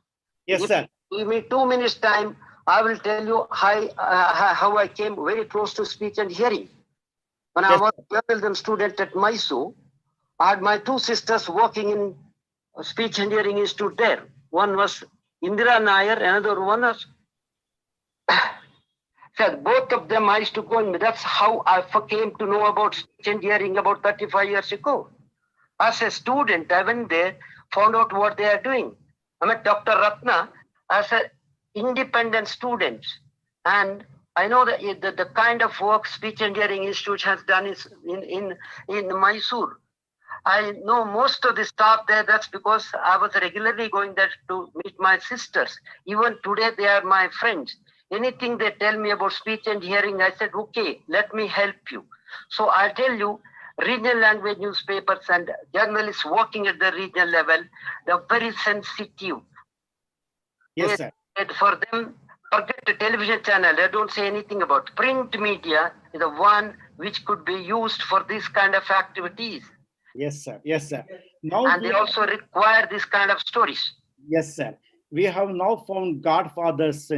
Yes, sir. Give me 2 minutes time. I will tell you how I came very close to speech and hearing. When I was a journalism student at Mysore, I had my 2 sisters working in a speech and hearing institute there. One was Indira Nair, another one was. So both of them I used to go, and that's how I came to know about speech and hearing about 35 years ago. As a student, I went there, found out what they are doing. I met Dr. Ratna as an independent student, and I know that the kind of work Speech and Hearing Institute has done is in Mysore. I know most of the staff there. That's because I was regularly going there to meet my sisters. Even today, they are my friends. Anything they tell me about speech and hearing, I said, okay, let me help you. So I tell you, regional language newspapers and journalists working at the regional level, they're very sensitive. Yes, sir. For them, forget the television channel. They don't say anything about print media is the one which could be used for this kind of activities. Yes, sir. Yes, sir. Now and they also require this kind of stories. Yes, sir. We have now found godfathers,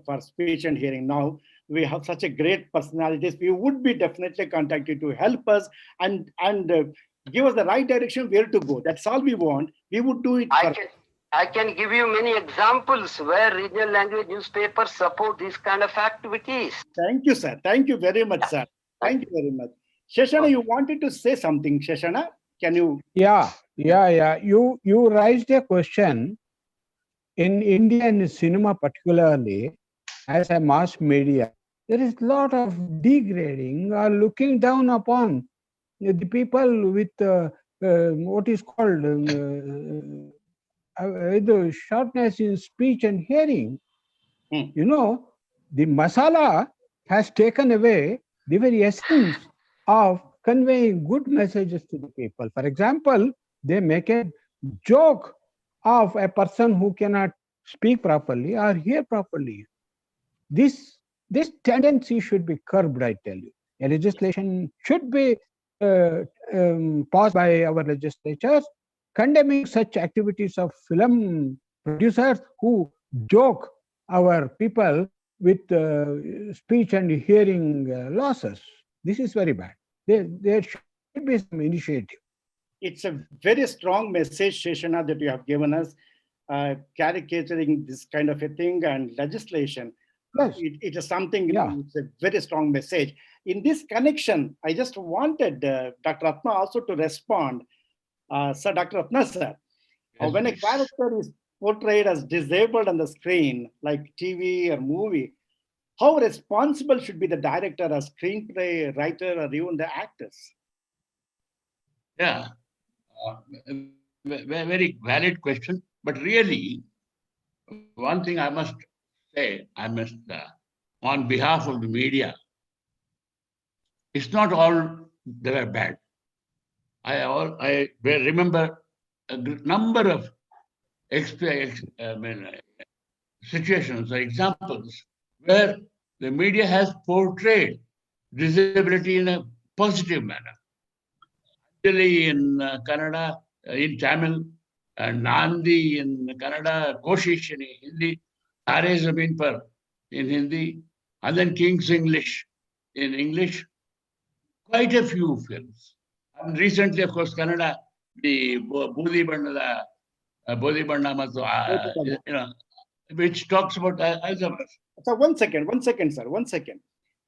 for speech and hearing. Now we have such a great personalities. We would be definitely contacted to help us and give us the right direction where to go. That's all we want. We would do it. I can give you many examples where regional language newspapers support these kind of activities. Thank you, sir. Thank you very much, sir. Thank you very much. Sheshana, you wanted to say something, Sheshana? Can you? Yeah. You raised a question. In Indian cinema particularly, as a mass media, there is a lot of degrading or looking down upon the people with what is called the shortness in speech and hearing. You know, the masala has taken away the very essence of conveying good messages to the people. For example, they make a joke of a person who cannot speak properly or hear properly. This tendency should be curbed, I tell you. A legislation should be passed by our legislatures condemning such activities of film producers who joke our people with speech and hearing losses. This is very bad. There should be some initiative. It's a very strong message, Sheshana, that you have given us, caricaturing this kind of a thing and legislation. Yes. It is something, Yeah. it's a very strong message. In this connection, I just wanted Dr. Ratna also to respond. Sir, Dr. Ratna, sir, when a character is portrayed as disabled on the screen, like TV or movie, how responsible should be the director, or screenplay writer, or even the actors? Yeah, very valid question. But really, one thing I must say, on behalf of the media, it's not all they were bad. I remember a number of situations or examples where the media has portrayed disability in a positive manner. Actually, in Kannada, in Tamil, Nandi in Kannada, Koshish in Hindi, Tare Zameen Par in Hindi, and then King's English in English. Quite a few films. And recently, of course, Kannada, the Bodhi Banna Mattu, which talks about Alzheimer's. So one second, sir, one second.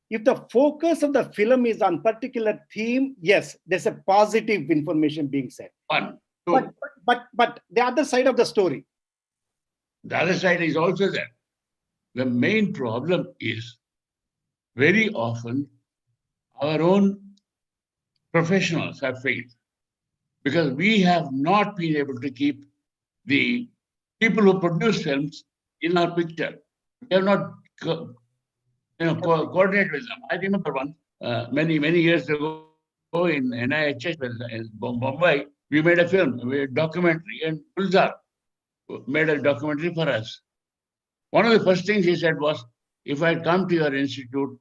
If the focus of the film is on particular theme, yes, there's a positive information being said. One, two. But the other side of the story. The other side is also there. The main problem is very often our own professionals have failed because we have not been able to keep the people who produce films in our picture. We have not coordinated with them. I remember one many years ago in NIHS in Bombay, we made a film, a documentary, and Gulzar made a documentary for us. One of the first things he said was, if I come to your institute,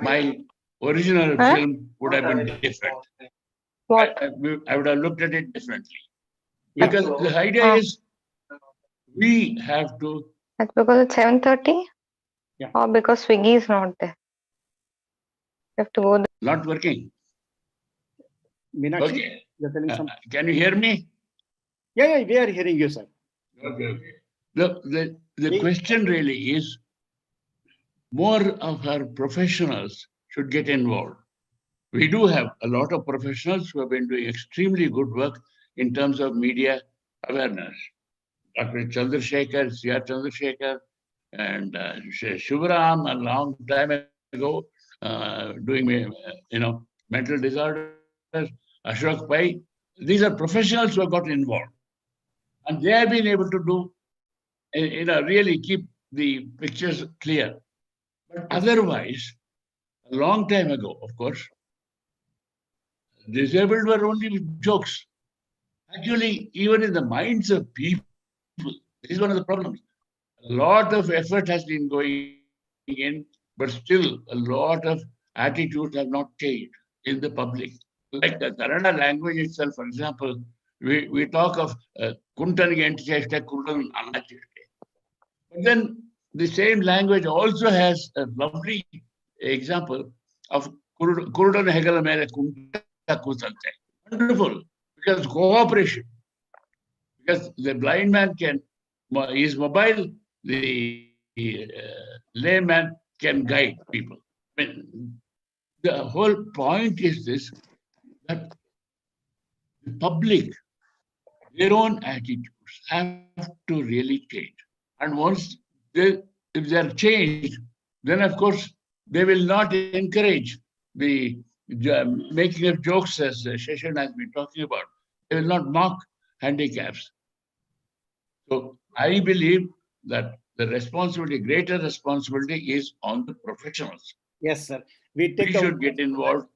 my original film would have been different. I would have looked at it differently. Because the idea is we have to. That's because it's 7:30? Yeah. Or because Swiggy is not there? You have to go there. Not working. Meenakshi, Okay. you're telling something. Can you hear me? Yeah, we are hearing you, sir. Okay. The question really is, more of our professionals should get involved. We do have a lot of professionals who have been doing extremely good work in terms of media awareness. Dr. Chandrasekhar, C.R. Chandrasekhar, and Shivaram a long time ago, doing mental disorders, Ashok Pai. These are professionals who have got involved. And they have been able to do, really keep the pictures clear. But otherwise, a long time ago, of course, disabled were only jokes. Actually, even in the minds of people, this is one of the problems. A lot of effort has been going in, but still a lot of attitudes have not changed in the public. Like the Kannada language itself, for example, we talk of Kuntan Gentisheshte, Kuntan Anacheshte. But then the same language also has a lovely example of Kurudan Hegala Mere Kunta Kusante. Wonderful, because cooperation. Because the blind man is mobile, the layman can guide people. I mean, the whole point is this, that the public, their own attitudes have to really change. And once if they are changed, then of course they will not encourage the making of jokes, as Sheshan has been talking about. They will not mock handicaps. So I believe that the responsibility, greater responsibility, is on the professionals. Yes, sir. We should get involved.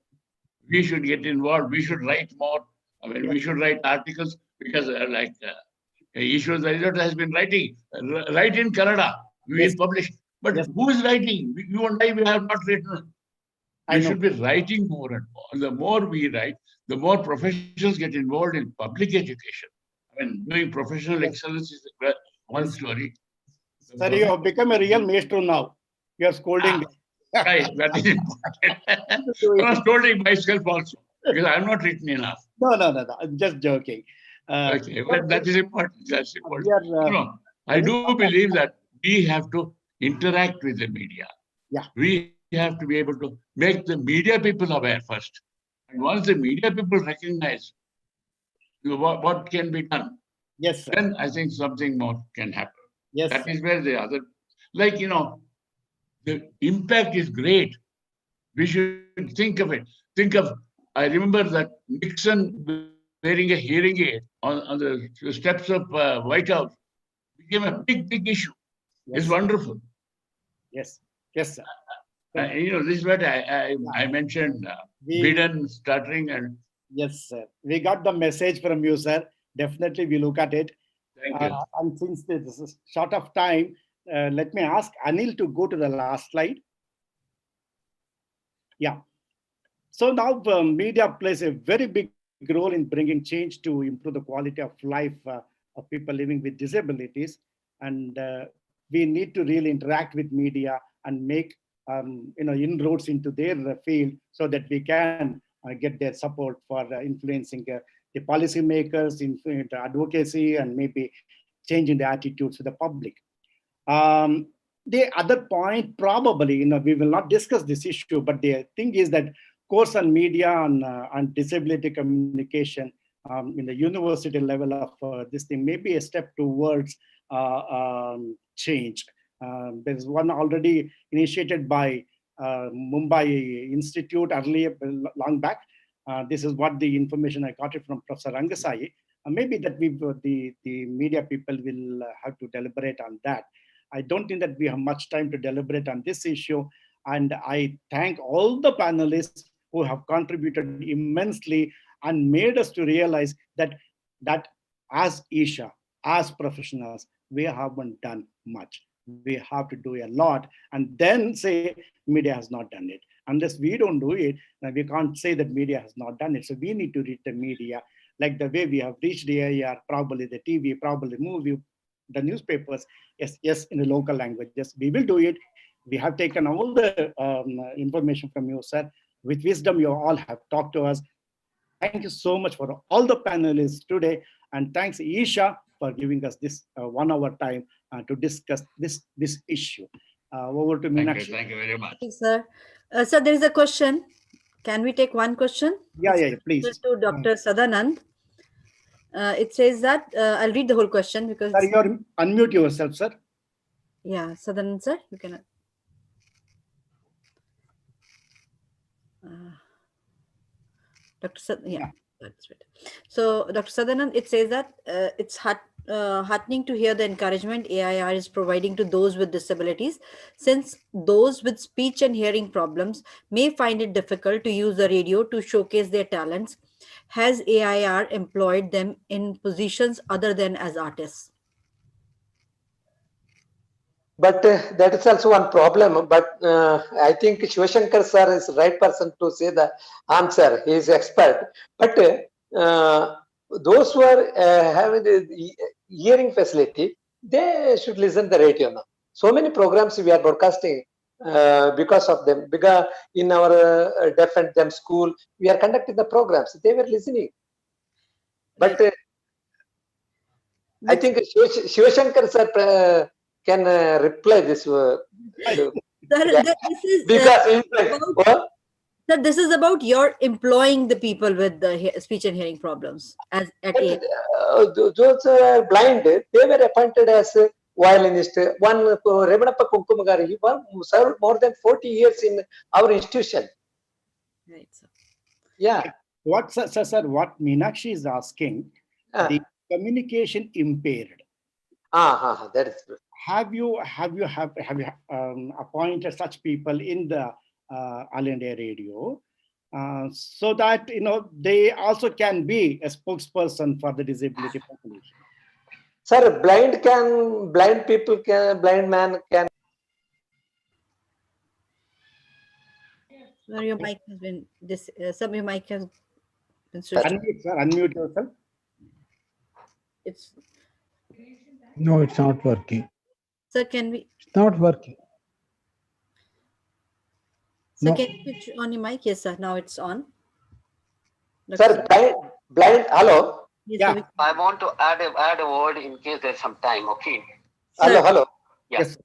We should get involved. We should write more. I mean, we should write articles because, Ishwar Zaidot has been writing. Write in Kannada. We will publish. But who is writing? You and I, we have not written. We should be writing more and more. The more we write, the more professionals get involved in public education. I mean, doing professional excellence is one story. Sir, you have become a real maestro now. You are scolding. Right, that is important. I am scolding myself also because I am not written enough. No. I'm just joking. Okay, but that is important. That's important. I do believe that we have to interact with the media. Yeah. We have to be able to make the media people aware first. And once the media people recognize what can be done, yes, sir, then I think something more can happen. Yes, that is where the other, the impact is great. We should think of it. I remember that Nixon wearing a hearing aid on the steps of White House became a big issue. Yes. It's wonderful. Yes, sir. This is what I mentioned, Biden stuttering and... Yes, sir. We got the message from you, sir. Definitely we look at it. Thank you. And since this is short of time, let me ask Anil to go to the last slide. Yeah. So now media plays a very big role in bringing change to improve the quality of life of people living with disabilities. And we need to really interact with media and make inroads into their field so that we can get their support for influencing the policymakers, in advocacy, and maybe changing the attitudes of the public. The other point, probably, we will not discuss this issue, but the thing is that course on media and disability communication in the university level of this thing may be a step towards change. There's one already initiated by Mumbai Institute earlier, long back. This is what the information I got it from Professor Rangasai. Maybe that the media people will have to deliberate on that. I don't think that we have much time to deliberate on this issue. And I thank all the panelists who have contributed immensely and made us to realize that as Isha, as professionals, we haven't done much. We have to do a lot and then say media has not done it. Unless we don't do it, we can't say that media has not done it. So we need to reach the media like the way we have reached the AIR, probably the TV, probably movie, the newspapers, yes, in the local languages. We will do it. We have taken all the information from you, sir. With wisdom, you all have talked to us. Thank you so much for all the panelists today. And thanks, Isha, for giving us this 1 hour time to discuss this issue. Over to Meenakshi. Thank you very much. Thank you, sir. Sir, there is a question. Can we take one question? Yeah, please. To Dr. Sadanand. It says that, I'll read the whole question because... Sir, you unmute yourself, sir. Yeah, Sadanand, sir, you can... Dr. Yeah, that's right. So, Dr. Sadanand, it says that it's heartening to hear the encouragement AIR is providing to those with disabilities, since those with speech and hearing problems may find it difficult to use the radio to showcase their talents. Has AIR employed them in positions other than as artists? But that is also one problem. But I think Shivashankar sir is the right person to say the answer. He is expert. But those who are having the hearing facility, they should listen to the radio now. So many programs we are broadcasting because of them. Because in our deaf and dumb school, we are conducting the programs. They were listening. But I think Shivashankar sir can reply this. Sir, this is about your employing the people with the speech and hearing problems at AIR. Those blind, they were appointed as violinist. One Revanappa Kunkumagaru, he served more than 40 years in our institution. Right, sir. Yeah. What, sir, what Meenakshi is asking, the communication impaired. That is true. Have you appointed such people in the All India Radio so that they also can be a spokesperson for the disability population? Sir, blind people can, blind man can. Sir, your mic has been your mic has been switched. Unmute, sir. Unmute yourself. No, it's not working. Sir, can we? It's not working. Sir, No. can you switch on your mic? Yes, sir. Now it's on. Sir, blind. Hello. Yes, Yeah. sir, I want to add a word in case there's some time. Okay. Hello. Yeah. Yes.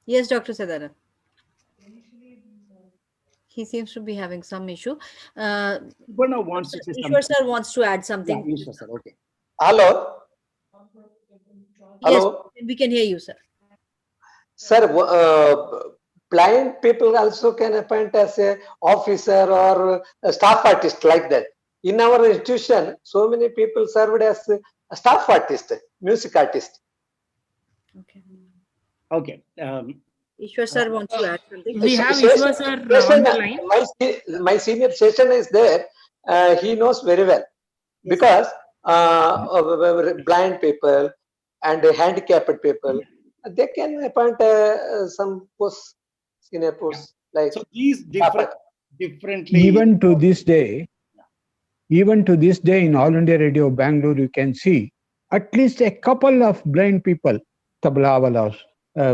Yes, Dr. Sadara. He seems to be having some issue. Ishwar wants to say Ishwar something. sir wants to add something. Yeah, Ishwar, sir. Okay. Hello. Yes, Hello. we can hear you, sir. Sir, blind people also can appoint as a officer or a staff artist like that. In our institution, so many people served as a staff artist, music artist. Okay. Okay. Ishwar sir wants to add something. We have Ishwar sir on the line. My senior session is there. He knows very well because blind people and handicapped people, they can appoint some posts, senior posts like. So these differently. Even to this day, in All India Radio Bangalore, you can see at least a couple of blind people, tabla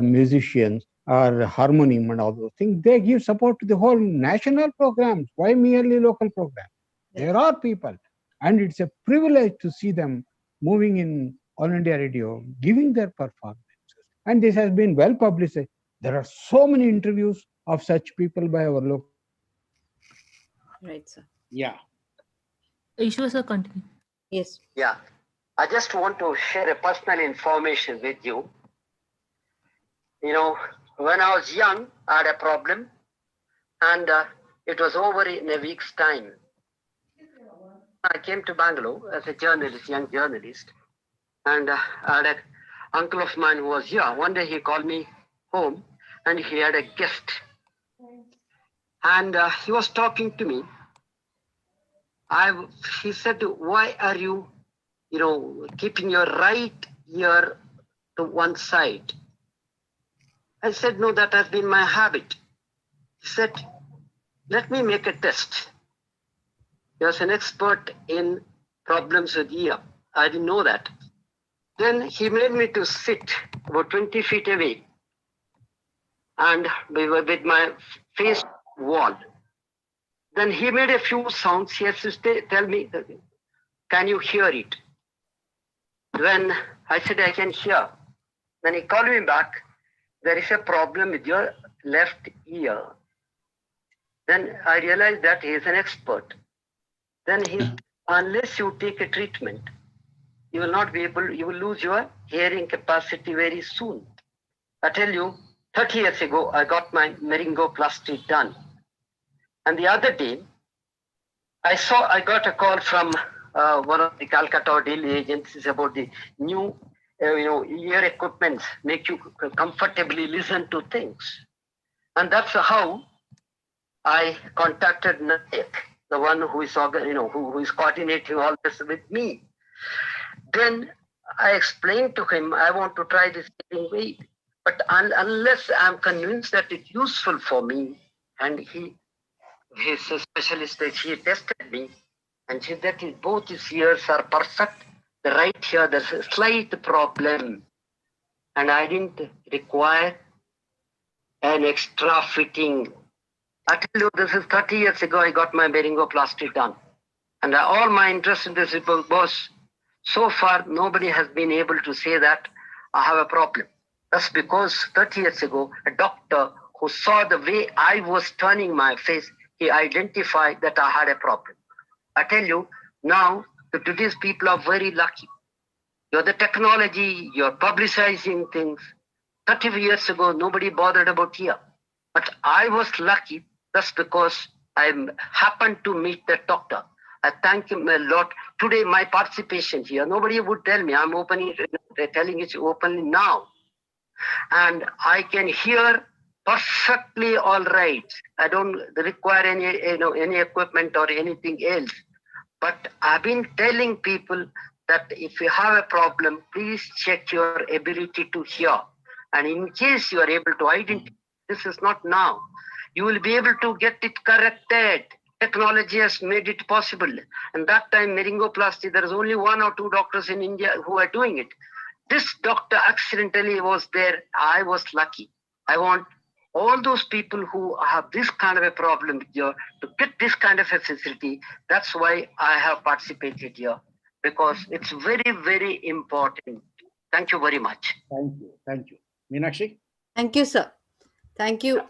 musicians or harmonium and all those things. They give support to the whole national programs. Why merely local programs? There are people, and it's a privilege to see them moving in All India Radio, giving their performances. And this has been well publicized. There are so many interviews of such people by our local. Right, sir. Yeah. Ishwar sir, continue. Yes. Yeah. I just want to share a personal information with you. You know, when I was young, I had a problem, and it was over in a week's time. I came to Bangalore as a journalist, young journalist, and I had an uncle of mine who was here. One day he called me home, and he had a guest, and he was talking to me. He said, "Why are you, keeping your right ear to one side?" I said, "No, that has been my habit." He said, "Let me make a test." He was an expert in problems with ear. I didn't know that. Then he made me to sit about 20 feet away and with my face wall. Then he made a few sounds. He has to tell me, "Can you hear it?" When I said, "I can hear," then he called me back. "There is a problem with your left ear." Then I realized that he is an expert. Then unless you take a treatment, you will lose your hearing capacity very soon. I tell you, 30 years ago, I got my laryngoplasty done. And the other day, I got a call from one of the Calcutta or Delhi agencies about the new ear equipment make you comfortably listen to things. And that's how I contacted Nayak, the one who is who is coordinating all this with me. Then I explained to him, I want to try this hearing aid, but unless I'm convinced that it's useful for me, and he's a specialist, he tested me and said that both his ears are perfect. The right here, there's a slight problem, and I didn't require an extra fitting. I tell you, this is 30 years ago, I got my laryngoplasty done. And all my interest in this was, so far, nobody has been able to say that I have a problem. That's because 30 years ago, a doctor who saw the way I was turning my face, he identified that I had a problem. I tell you, now So today's people are very lucky. You're the technology, you're publicizing things. 30 years ago, nobody bothered about here. But I was lucky just because I happened to meet the doctor. I thank him a lot. Today, my participation here, nobody would tell me. I'm opening, telling it openly now. And I can hear perfectly all right. I don't require any equipment or anything else. But I've been telling people that if you have a problem, please check your ability to hear. And in case you are able to identify, this is not now, you will be able to get it corrected. Technology has made it possible. And that time, laryngoplasty, there is only 1 or 2 doctors in India who are doing it. This doctor accidentally was there. I was lucky. I want all those people who have this kind of a problem here to get this kind of a facility. That's why I have participated here, because it's very, very important. Thank you very much. Thank you. Thank you. Meenakshi? Thank you, sir. Thank you.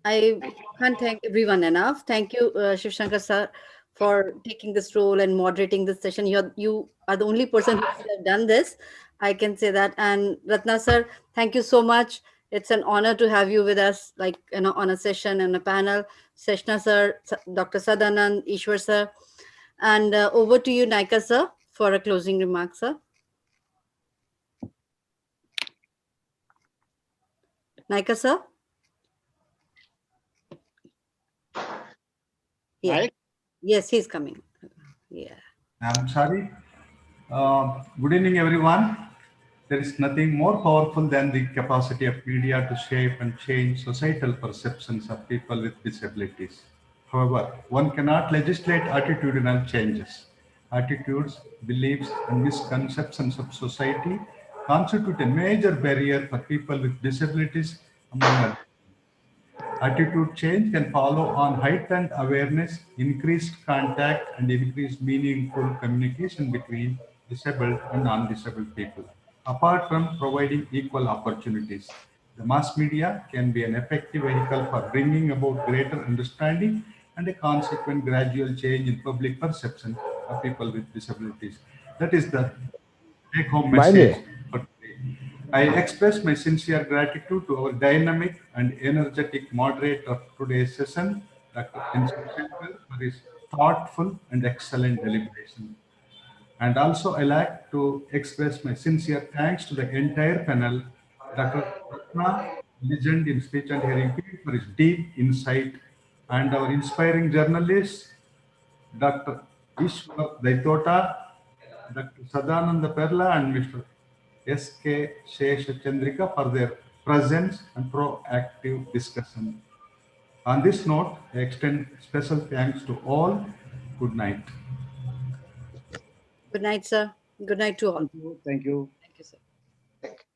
I can't thank everyone enough. Thank you, Shiv Shankar sir, for taking this role and moderating this session. You are the only person who could have done this. I can say that. And Ratna sir, thank you so much. It's an honor to have you with us, like, you know, on a session and a panel. Seshna sir, Dr. Sadanand, Ishwar sir. And over to you, Naika sir, for a closing remark, sir. Naika sir? Yeah. Right? Yes, he's coming. Yeah. I'm sorry. Good evening, everyone. There is nothing more powerful than the capacity of media to shape and change societal perceptions of people with disabilities. However, one cannot legislate attitudinal changes. Attitudes, beliefs, and misconceptions of society constitute a major barrier for people with disabilities, among others. Attitude change can follow on heightened awareness, increased contact, and increased meaningful communication between disabled and non-disabled people. Apart from providing equal opportunities, the mass media can be an effective vehicle for bringing about greater understanding and a consequent gradual change in public perception of people with disabilities. That is the take-home message for today. I express my sincere gratitude to our dynamic and energetic moderator of today's session, Dr. N. Shankar, for his thoughtful and excellent deliberation. And also, I like to express my sincere thanks to the entire panel, Dr. Ratna, legend in speech and hearing field, for his deep insight, and our inspiring journalists, Dr. Ishwar Daitota, Dr. Sadananda Perla, and Mr. S.K. Sheshachandrika for their presence and proactive discussion. On this note, I extend special thanks to all. Good night. Good night, sir. Good night to all. Thank you. Thank you, sir. Thank you.